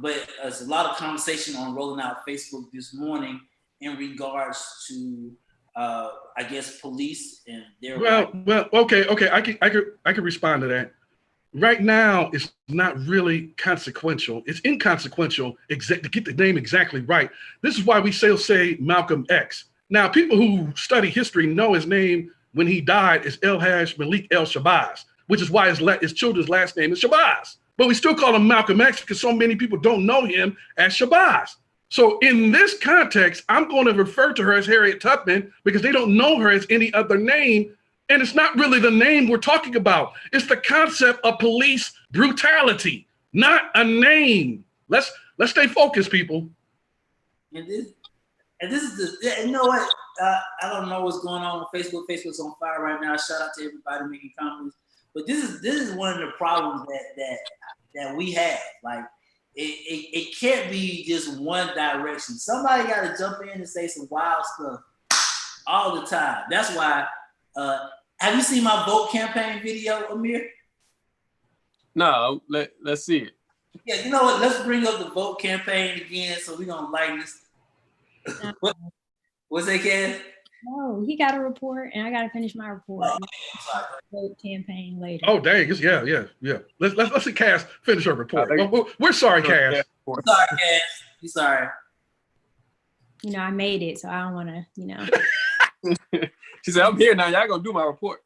but there's a lot of conversation on Rolling Out Facebook this morning in regards to, I guess, police and their. Well, okay. I can respond to that. Right now, it's not really consequential. It's inconsequential to get the name exactly right. This is why we still say Malcolm X. Now, people who study history know his name when he died is El-Haj Malik El-Shabazz, which is why his children's last name is Shabazz. But we still call him Malcolm X because so many people don't know him as Shabazz. So in this context, I'm going to refer to her as Harriet Tubman because they don't know her as any other name. And it's not really the name we're talking about. It's the concept of police brutality, not a name. Let's stay focused, people. And this is you know what? I don't know what's going on with Facebook. Facebook's on fire right now. Shout out to everybody making comments. But this is one of the problems that we have. Like it can't be just one direction. Somebody got to jump in and say some wild stuff all the time. That's why. Have you seen my vote campaign video, Amir? No, let's see it. Yeah, you know what? Let's bring up the vote campaign again so we're going to lighten this. What's that, Cass? No, he got a report and I got to finish my report. Vote campaign later. Oh, dang. Yeah. Let's see Cass finish her report. We're sorry, Cass. Sorry, Cass. You sorry. I made it, so I don't want to, She said, I'm here now. Y'all gonna do my report.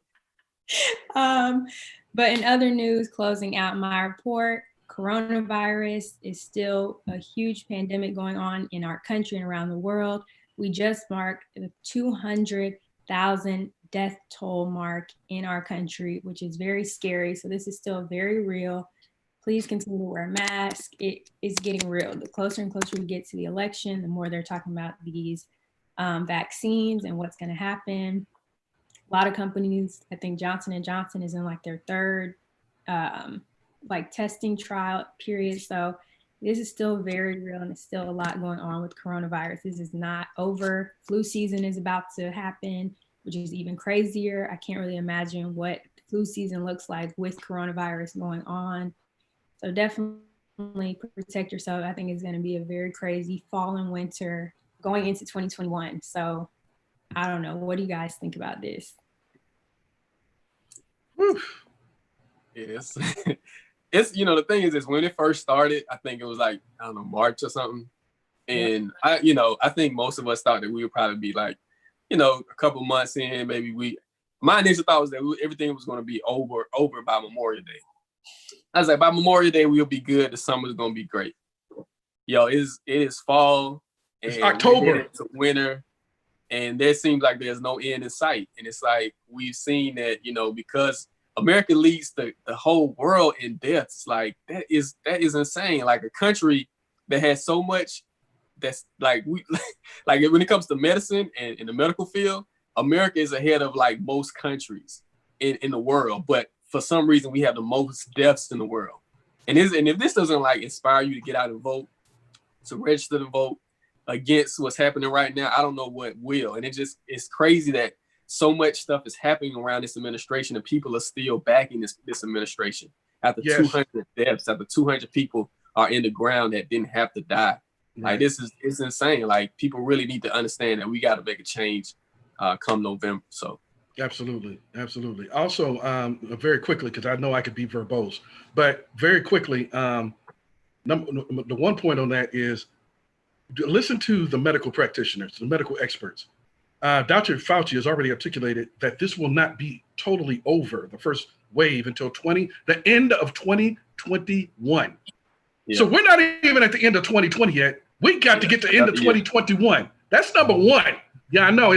But in other news, closing out my report, coronavirus is still a huge pandemic going on in our country and around the world. We just marked the 200,000 death toll mark in our country, which is very scary. So this is still very real. Please continue to wear a mask. It is getting real. The closer and closer we get to the election, the more they're talking about these vaccines and what's going to happen. A lot of companies, I think Johnson & Johnson is in like their third testing trial period. So this is still very real and it's still a lot going on with coronavirus. This is not over. Flu season is about to happen, which is even crazier. I can't really imagine what flu season looks like with coronavirus going on. So definitely protect yourself. I think it's going to be a very crazy fall and winter going into 2021. So I don't know. What do you guys think about this? Yes. It's, the thing is when it first started, I think it was like, I don't know, March or something. And I think most of us thought that we would probably be like, a couple months in, maybe my initial thought was that everything was going to be over by Memorial Day. I was like, by Memorial Day, we'll be good. The summer's going to be great. Yo, it is fall. It's October. It's winter. And there seems like there's no end in sight. And it's like, we've seen that, because America leads the whole world in deaths. Like, that is insane. Like, a country that has so much that's like, like when it comes to medicine and in the medical field, America is ahead of like most countries in the world. But for some reason, we have the most deaths in the world. And if this doesn't like inspire you to get out and vote, to register to vote against what's happening right now, I don't know what will. And it's crazy that so much stuff is happening around this administration and people are still backing this administration after 200 deaths, after 200 people are in the ground that didn't have to die. Like, it's insane. Like, people really need to understand that we got to make a change come November. So. Absolutely. Also, very quickly, because I know I could be verbose, but very quickly, the one point on that is listen to the medical practitioners, the medical experts. Dr. Fauci has already articulated that this will not be totally over, the first wave, until the end of 2021. Yeah. So we're not even at the end of 2020 yet. We got to get to the end of 2021. That's number one. Yeah, I know.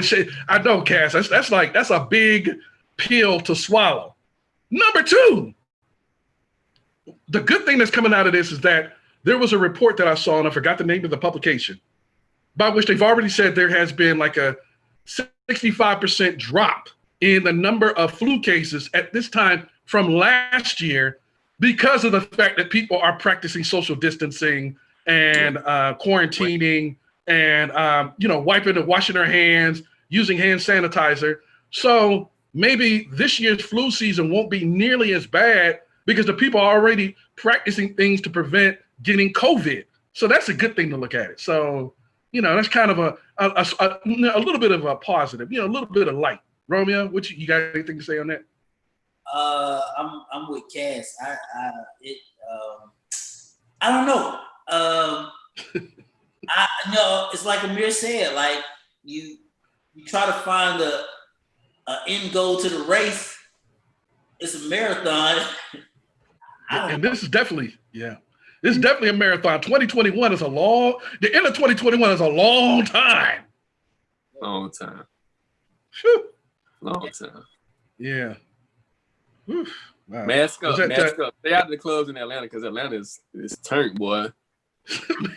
I know, Cass. That's a big pill to swallow. Number two, the good thing that's coming out of this is that there was a report that I saw, and I forgot the name of the publication, by which they've already said there has been like a 65% drop in the number of flu cases at this time from last year because of the fact that people are practicing social distancing and quarantining and wiping and washing their hands, using hand sanitizer. So maybe this year's flu season won't be nearly as bad because the people are already practicing things to prevent getting COVID. So that's a good thing to look at it. So, that's kind of a little bit of a positive, a little bit of light. Romeo, you got anything to say on that? I'm with Cass. I don't know. It's like Amir said, like you try to find the end goal to the race. It's a marathon. And this is definitely, this is definitely a marathon. 2021 is the end of 2021 is a long time. Long time. Whew. Long time. Yeah. Whew. Wow. Mask up. Stay out of the clubs in Atlanta because Atlanta is turned, boy.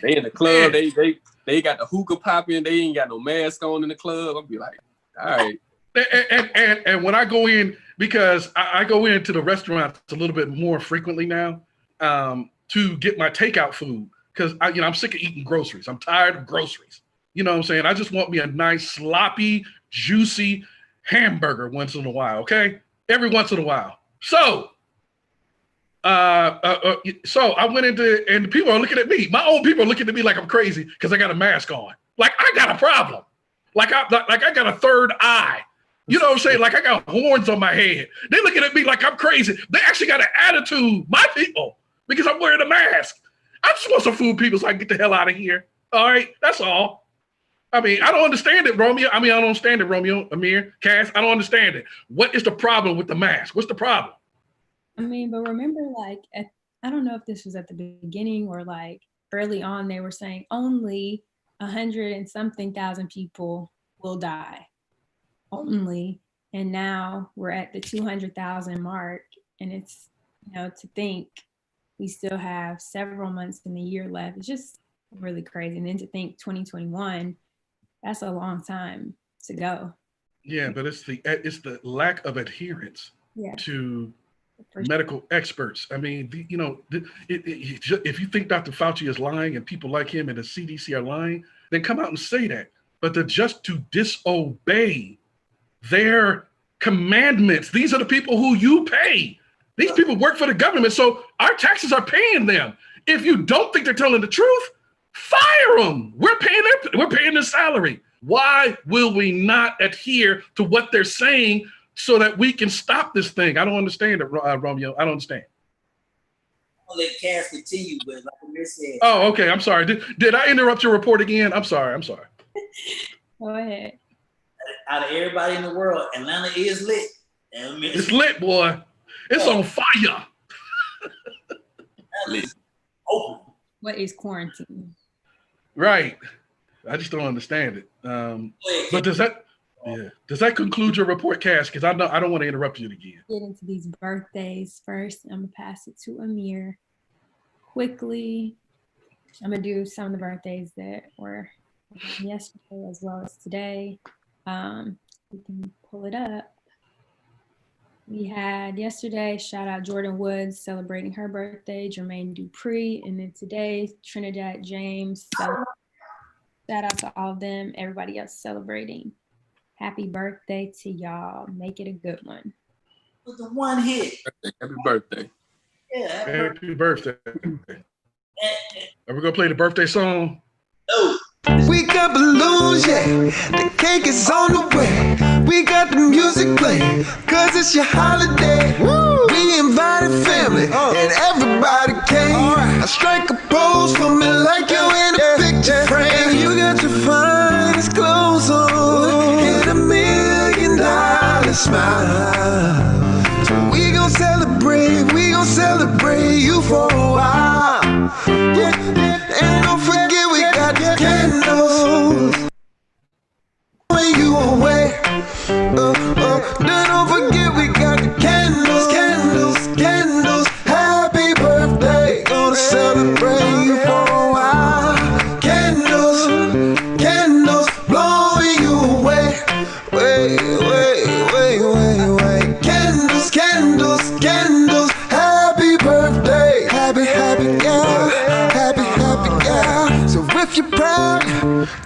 They in the club, they got the hookah popping, they ain't got no mask on in the club. I'll be like, all right. And when I go in, because I go into the restaurants a little bit more frequently now to get my takeout food, because I'm sick of eating groceries. I'm tired of groceries. You know what I'm saying? I just want me a nice, sloppy, juicy hamburger once in a while, okay? Every once in a while. So I went into, and the people are looking at me. My own people are looking at me like I'm crazy because I got a mask on. Like I got a problem. Like I got a third eye. You know what I'm saying? Like I got horns on my head. They're looking at me like I'm crazy. They actually got an attitude, my people, because I'm wearing a mask. I just want some food, people, so I can get the hell out of here. All right, that's all. I mean, I don't understand it, Romeo. I don't understand it, Romeo, Amir, Cass. I don't understand it. What is the problem with the mask? What's the problem? I mean, but remember, like, I don't know if this was at the beginning or like early on, they were saying only 100 and something thousand people will die. Only. And now we're at the 200,000 mark. And it's, to think we still have several months in the year left. It's just really crazy. And then to think 2021, that's a long time to go. Yeah, but it's the lack of adherence to medical experts. I mean, if you think Dr. Fauci is lying and people like him and the CDC are lying, then come out and say that. But to disobey their commandments, these are the people who you pay. These people work for the government, so our taxes are paying them. If you don't think they're telling the truth, fire them. We're paying their salary. Why will we not adhere to what they're saying so that we can stop this thing? I don't understand it, Romeo. I don't understand. I'll let Cass continue, but like Amir said. Oh, okay. I'm sorry. Did I interrupt your report again? I'm sorry. Go ahead. Out of everybody in the world, Atlanta is lit. It's lit, boy. It's on fire. What is quarantine? Right. I just don't understand it. But does that conclude your report, Cash? Because I don't want to interrupt you again. Get into these birthdays first. I'm gonna pass it to Amir quickly. I'm gonna do some of the birthdays that were yesterday as well as today. We can pull it up. We had yesterday, shout out Jordan Woods celebrating her birthday, Jermaine Dupree, and then today, Trinidad James. Shout out to all of them, everybody else celebrating. Happy birthday to y'all. Make it a good one. With the one hit. Happy birthday. Yeah. Happy birthday. Are we gonna play the birthday song? No. We got balloons, yeah. The cake is on the way. We got the music playing, cause it's your holiday. Woo! We invited family, and everybody came. I strike a pose for me like you in a picture frame. And you got your finest clothes on, and $1 million smile. So we gon' celebrate you for a while. Yeah. And don't forget we got the candles when you away. Don't forget we got the candles. Happy birthday, gonna celebrate you for a while. Candles, blowing you away. Wait. Candles. Happy birthday, happy girl. So if you're proud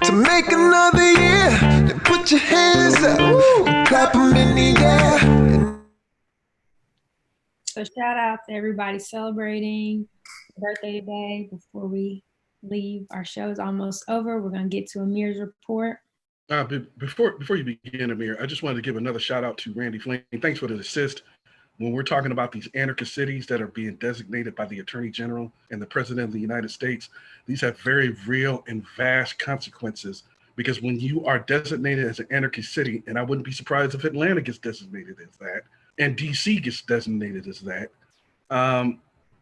to make another year, then put your hands up, clap them in the air. So shout out to everybody celebrating birthday today. Before we leave, our show is almost over. We're gonna get to Amir's report. Before you begin, Amir, I just wanted to give another shout out to Randy Flynn. Thanks for the assist. When we're talking about these anarchist cities that are being designated by the Attorney General and the President of the United States, these have very real and vast consequences, because when you are designated as an anarchist city, and I wouldn't be surprised if Atlanta gets designated as that, and DC gets designated as that,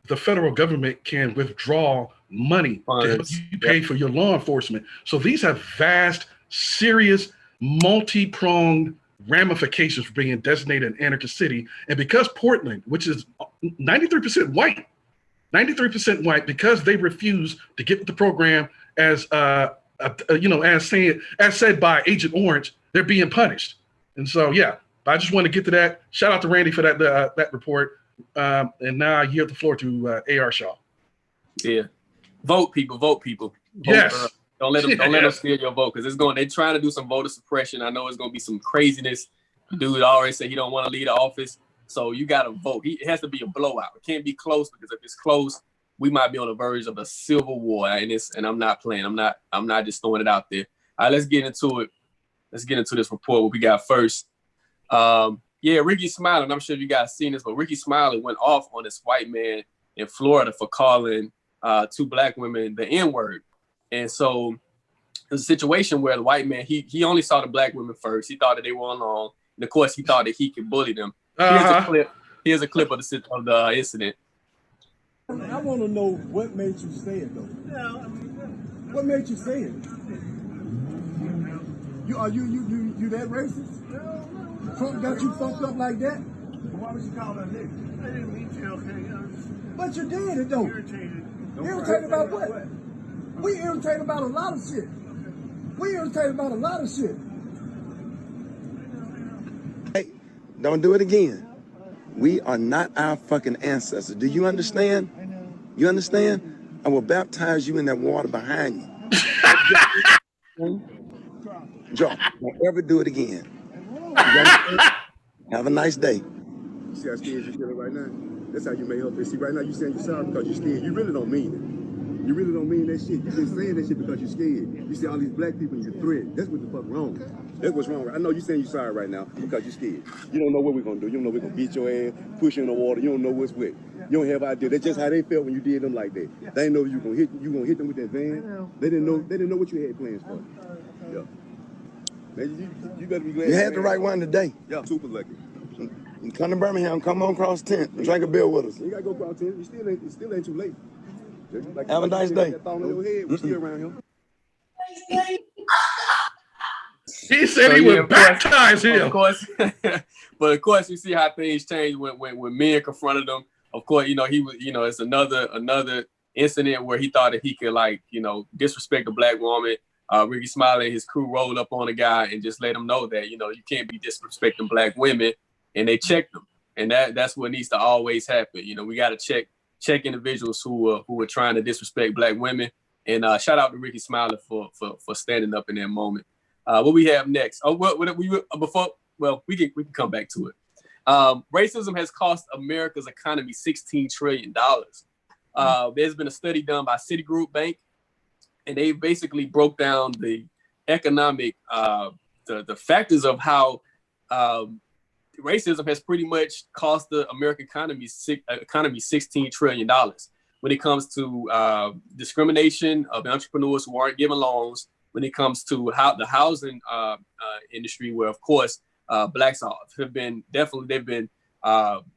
the federal government can withdraw money to help you pay for your law enforcement. So these have vast, serious, multi-pronged ramifications for being designated an anarchist city. And because Portland, which is 93% white, because they refuse to get with the program, as said by Agent Orange, they're being punished. And so, yeah, I just want to get to that. Shout out to Randy for that report. And now I yield the floor to AR Shaw. Yeah, vote people. Vote, yes. Don't let them steal your vote, because they're trying to do some voter suppression. I know it's gonna be some craziness. Dude already said he don't want to leave the office, so you gotta vote. It has to be a blowout. It can't be close, because if it's close, we might be on the verge of a civil war. And I'm not playing. I'm not just throwing it out there. All right, let's get into it. Let's get into this report. What we got first? Ricky Smiley. I'm sure you guys seen this, but Ricky Smiley went off on this white man in Florida for calling 2 black women the N-word. And so it was a situation where the white man, he only saw the black women first. He thought that they were alone. And of course, he thought that he could bully them. Here's a clip of the incident. I want to know what made you say it, though. What made you say it? Are you that racist? Trump got you fucked up like that? Why would you call her a nigga? I didn't mean to, okay? But you did it, though. Irritated about what? We irritated about a lot of shit. Hey, don't do it again. We are not our fucking ancestors. Do you understand? You understand? I will baptize you in that water behind you. Joe, don't ever do it again. Have a nice day. You see how scared you feeling right now? That's how you may help it. See, right now you saying you're sorry because you're scared. You really don't mean it. You really don't mean that shit. You've been saying that shit because you're scared. You see all these black people and you're threatened. That's what the fuck wrong. That's what's wrong. I know you're saying you're sorry right now because you're scared. You don't know what we're going to do. You don't know we're going to beat your ass, push you in the water. You don't know what's what. You don't have idea. That's just how they felt when you did them like that. They didn't know you were going to hit them with that van. They didn't know what you had plans for. Yeah. Man, you better be glad. You had the right one today. Yeah, super lucky. You come to Birmingham, come on across 10th, and drink a beer with us. You gotta go across 10th. It still ain't too late. Like, Have a nice day. That thong on your head, we still around here. He said he would baptize him. Of course, but of course, you see how things changed when men confronted him. Of course, he was, it's another incident where he thought that he could disrespect a black woman. Ricky Smiley and his crew rolled up on a guy and just let him know that you can't be disrespecting black women, and they checked him, and that's what needs to always happen. We got to check individuals who are trying to disrespect black women, and shout out to Ricky Smiley for standing up in that moment. What we have next? Oh, we can come back to it. Racism has cost America's economy $16 trillion. There's been a study done by Citigroup Bank, and they basically broke down the economic, the factors of how racism has pretty much cost the American economy $16 trillion when it comes to discrimination of entrepreneurs who aren't given loans, when it comes to how the housing industry, where of course blacks they've been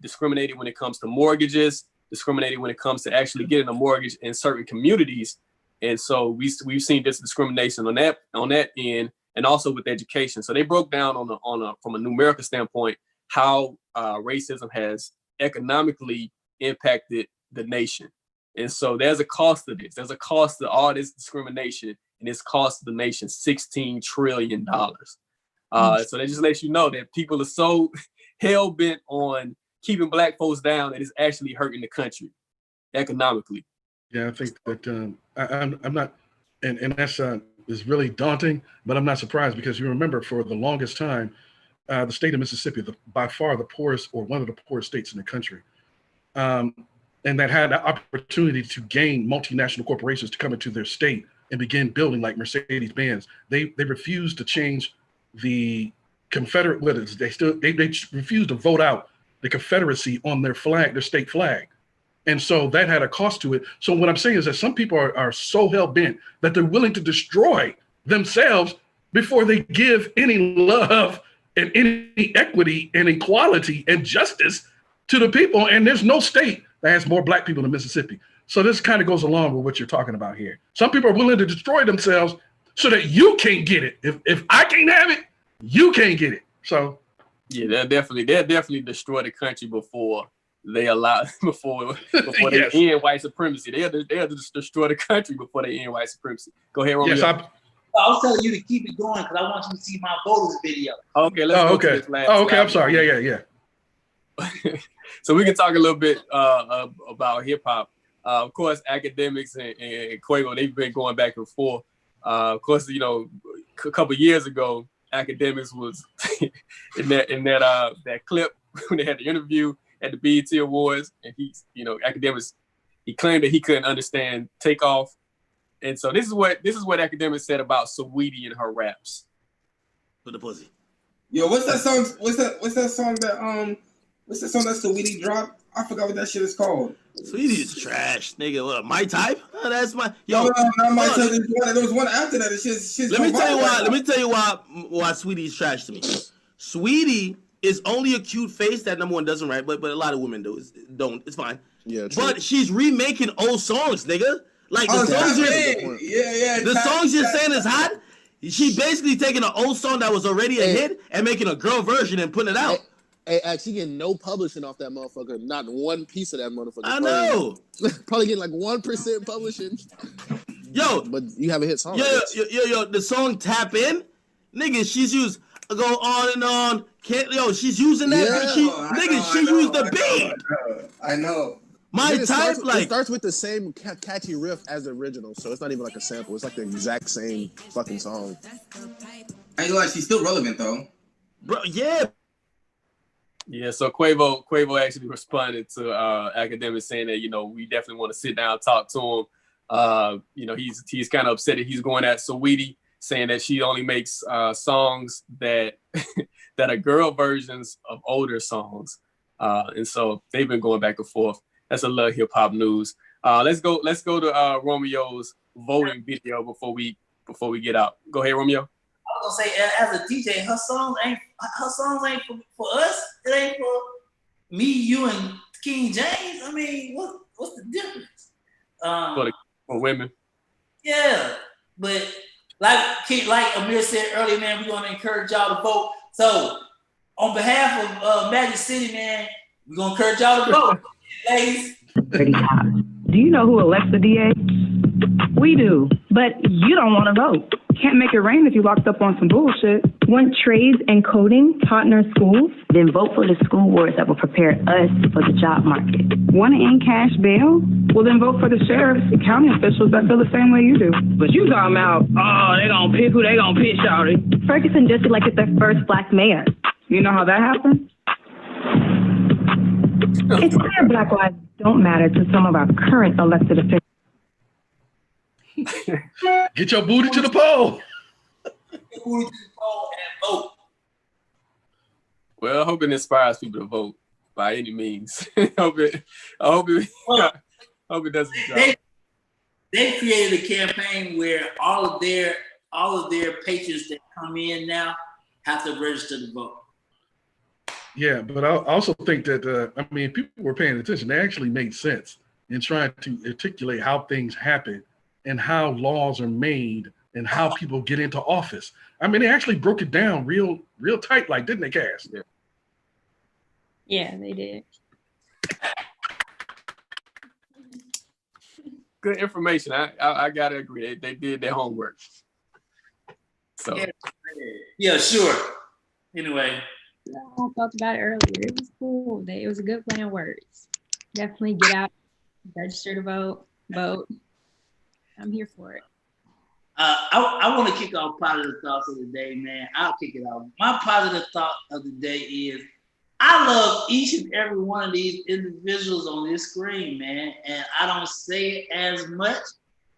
discriminated when it comes to mortgages, discriminated when it comes to actually getting a mortgage in certain communities. And so we've seen this discrimination on that end, and also with education. So they broke down from a numerical standpoint how racism has economically impacted the nation. And so there's a cost to this. There's a cost to all this discrimination, and it's cost the nation $16 trillion. So that just lets you know that people are so hell bent on keeping black folks down that it's actually hurting the country economically. Yeah, I think that I'm not, and that's is really daunting, but I'm not surprised, because you remember for the longest time, the state of Mississippi, by far the poorest or one of the poorest states in the country, and that had the opportunity to gain multinational corporations to come into their state and begin building like Mercedes-Benz. They refused to change the Confederate letters. They refused to vote out the Confederacy on their flag, their state flag. And so that had a cost to it. So what I'm saying is that some people are so hell-bent that they're willing to destroy themselves before they give any love and any equity and equality and justice to the people. And there's no state that has more black people than Mississippi. So this kind of goes along with what you're talking about here. Some people are willing to destroy themselves so that you can't get it. If I can't have it, you can't get it. So yeah, they'll definitely destroy the country before they allow before they end white supremacy. They'll just destroy the country before they end white supremacy. Go ahead, Romeo. I was telling you to keep it going because I want you to see my voters video. Okay, let's go to this last. Okay, I'm sorry. Yeah. So we can talk a little bit about hip hop. Of course, academics and Quavo, they've been going back and forth. Of course, a couple years ago, academics was in that clip when they had the interview at the BET Awards, and academics, he claimed that he couldn't understand Takeoff. And so this is what academics said about Saweetie and her raps. For the pussy. Yo, what's that song that Saweetie dropped? I forgot what that shit is called. Saweetie is trash, nigga. What, my type? Oh, that's my No, not my type. There was one after that. Let me tell you why Saweetie is trash to me. Saweetie is only a cute face that number one doesn't write, but a lot of women don't. It's fine. Yeah, true. But she's remaking old songs, nigga. Like the songs the songs you're saying is hot. She basically taking an old song that was already a hit and making a girl version and putting it out. Hey, actually getting no publishing off that motherfucker. Not one piece of that motherfucker. I know. Probably getting like 1% publishing. Yo, but you have a hit song. Yo, the song "Tap In," nigga, she's used "Go On and On." She's using that. She used the beat. I know. It starts with the same catchy riff as the original, so it's not even like a sample. It's like the exact same fucking song. I ain't gonna lie, she's still relevant though. Bro, yeah. Yeah, so Quavo actually responded to academics saying that, we definitely want to sit down and talk to him. He's kind of upset that he's going at Saweetie, saying that she only makes songs that that are girl versions of older songs. And so they've been going back and forth. That's a little hip hop news. Let's go to Romeo's voting video before we get out. Go ahead, Romeo. I was gonna say, as a DJ, her songs ain't for us. It ain't for me, you, and King James. I mean, what's the difference? For women. Yeah, but like Amir said earlier, man, we're gonna encourage y'all to vote. So on behalf of Magic City, man, we're gonna encourage y'all to vote, ladies. Do you know who elects the DA? We do, but you don't want to vote. Can't make it rain if you locked up on some bullshit. Want trades and coding taught in our schools? Then vote for the school boards that will prepare us for the job market. Want to end cash bail? Well, then vote for the sheriffs and county officials that feel the same way you do. But you talking about, they gonna pick who they gonna pick, shawty. Ferguson just elected their first black mayor. You know how that happened? It's clear black lives don't matter to some of our current elected officials. Get your booty to the poll. Booty to the poll and vote. Well, I hope it inspires people to vote by any means. I hope it does the job. They created a campaign where all of their patrons that come in now have to register to vote. Yeah, but I also think that people were paying attention. They actually made sense in trying to articulate how things happen and how laws are made and how people get into office. I mean, they actually broke it down real tight, like, didn't they, Cass? Yeah, they did. Good information. I gotta agree. They did their homework. So yeah, sure. Anyway. I talked about it earlier. It was cool. It was a good play on words. Definitely get out, register to vote. I'm here for it. I want to kick off positive thoughts of the day, man. I'll kick it off. My positive thought of the day is I love each and every one of these individuals on this screen, man. And I don't say it as much,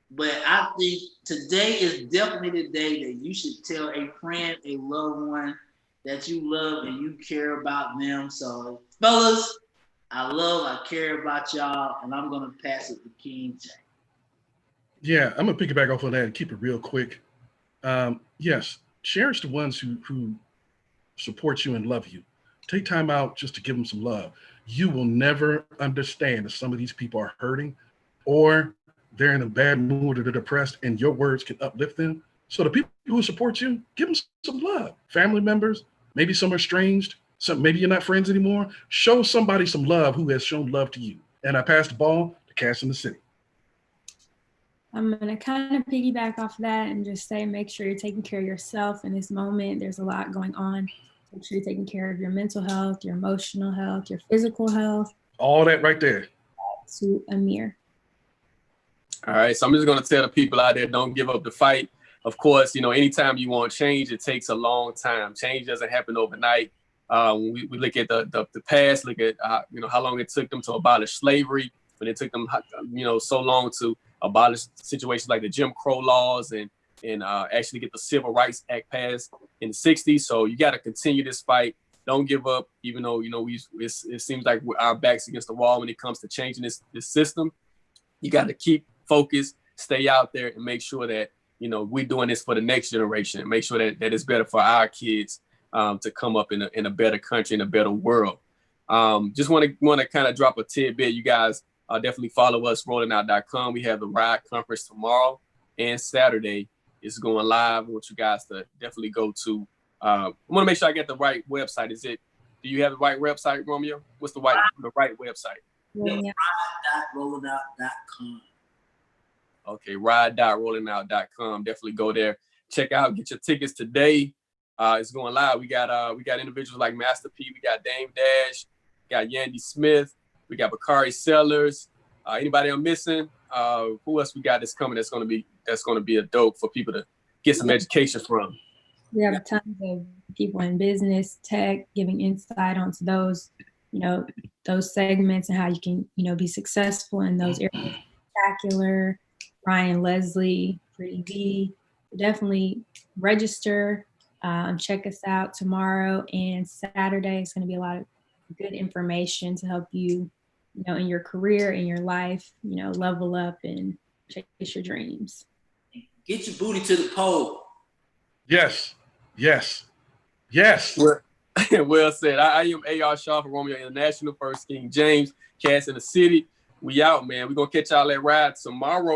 but I think today is definitely the day that you should tell a friend, a loved one that you love and you care about them. So, fellas, I care about y'all, and I'm gonna pass it to King James. Yeah, I'm gonna piggyback off on that and keep it real quick. Yes, cherish the ones who support you and love you. Take time out just to give them some love. You will never understand if some of these people are hurting or they're in a bad mood or they're depressed, and your words can uplift them. So the people who support you, give them some love. Family members, maybe some are estranged, maybe you're not friends anymore. Show somebody some love who has shown love to you. And I pass the ball to Cass in the City. I'm going to kind of piggyback off that and just say, make sure you're taking care of yourself in this moment. There's a lot going on. Make sure you're taking care of your mental health, your emotional health, your physical health. All that right there. To Amir. All right, so I'm just going to tell the people out there, don't give up the fight. Of course, anytime you want change, it takes a long time. Change doesn't happen overnight. When we look at the past, look at how long it took them to abolish slavery, when it took them so long to abolish situations like the Jim Crow laws and actually get the Civil Rights Act passed in the 60s. So you got to continue this fight. Don't give up, even though it seems like our backs against the wall when it comes to changing this system. You got to keep focused, stay out there, and make sure that we're doing this for the next generation, and make sure that it's better for our kids to come up in a better country, in a better world. Just want to kind of drop a tidbit. You guys definitely follow us, rollingout.com. We have the Ride Conference tomorrow and Saturday. It's going live. I want you guys to definitely go to. I want to make sure I get the right website. Do you have the right website, Romeo? What's the right website? Ride.rollingout.com. Okay, ride.rollingout.com. Definitely go there. Check out, get your tickets today. It's going live. We got individuals like Master P. We got Dame Dash. We got Yandy Smith. We got Bakari Sellers. Anybody I'm missing? Who else we got that's coming? That's going to be a dope for people to get some education from. We have tons of people in business, tech, giving insight onto those, those segments and how you can, be successful in those areas. Spectacular, Ryan, Leslie, Pretty V. Definitely register. Check us out tomorrow and Saturday. It's going to be a lot of good information to help you, in your career, in your life, level up and chase your dreams. Get your booty to the pole. Yes. Well said. I am A.R. Shaw for Romeo International, First King James, Cats in the City. We out, man. We're going to catch y'all at Ride tomorrow.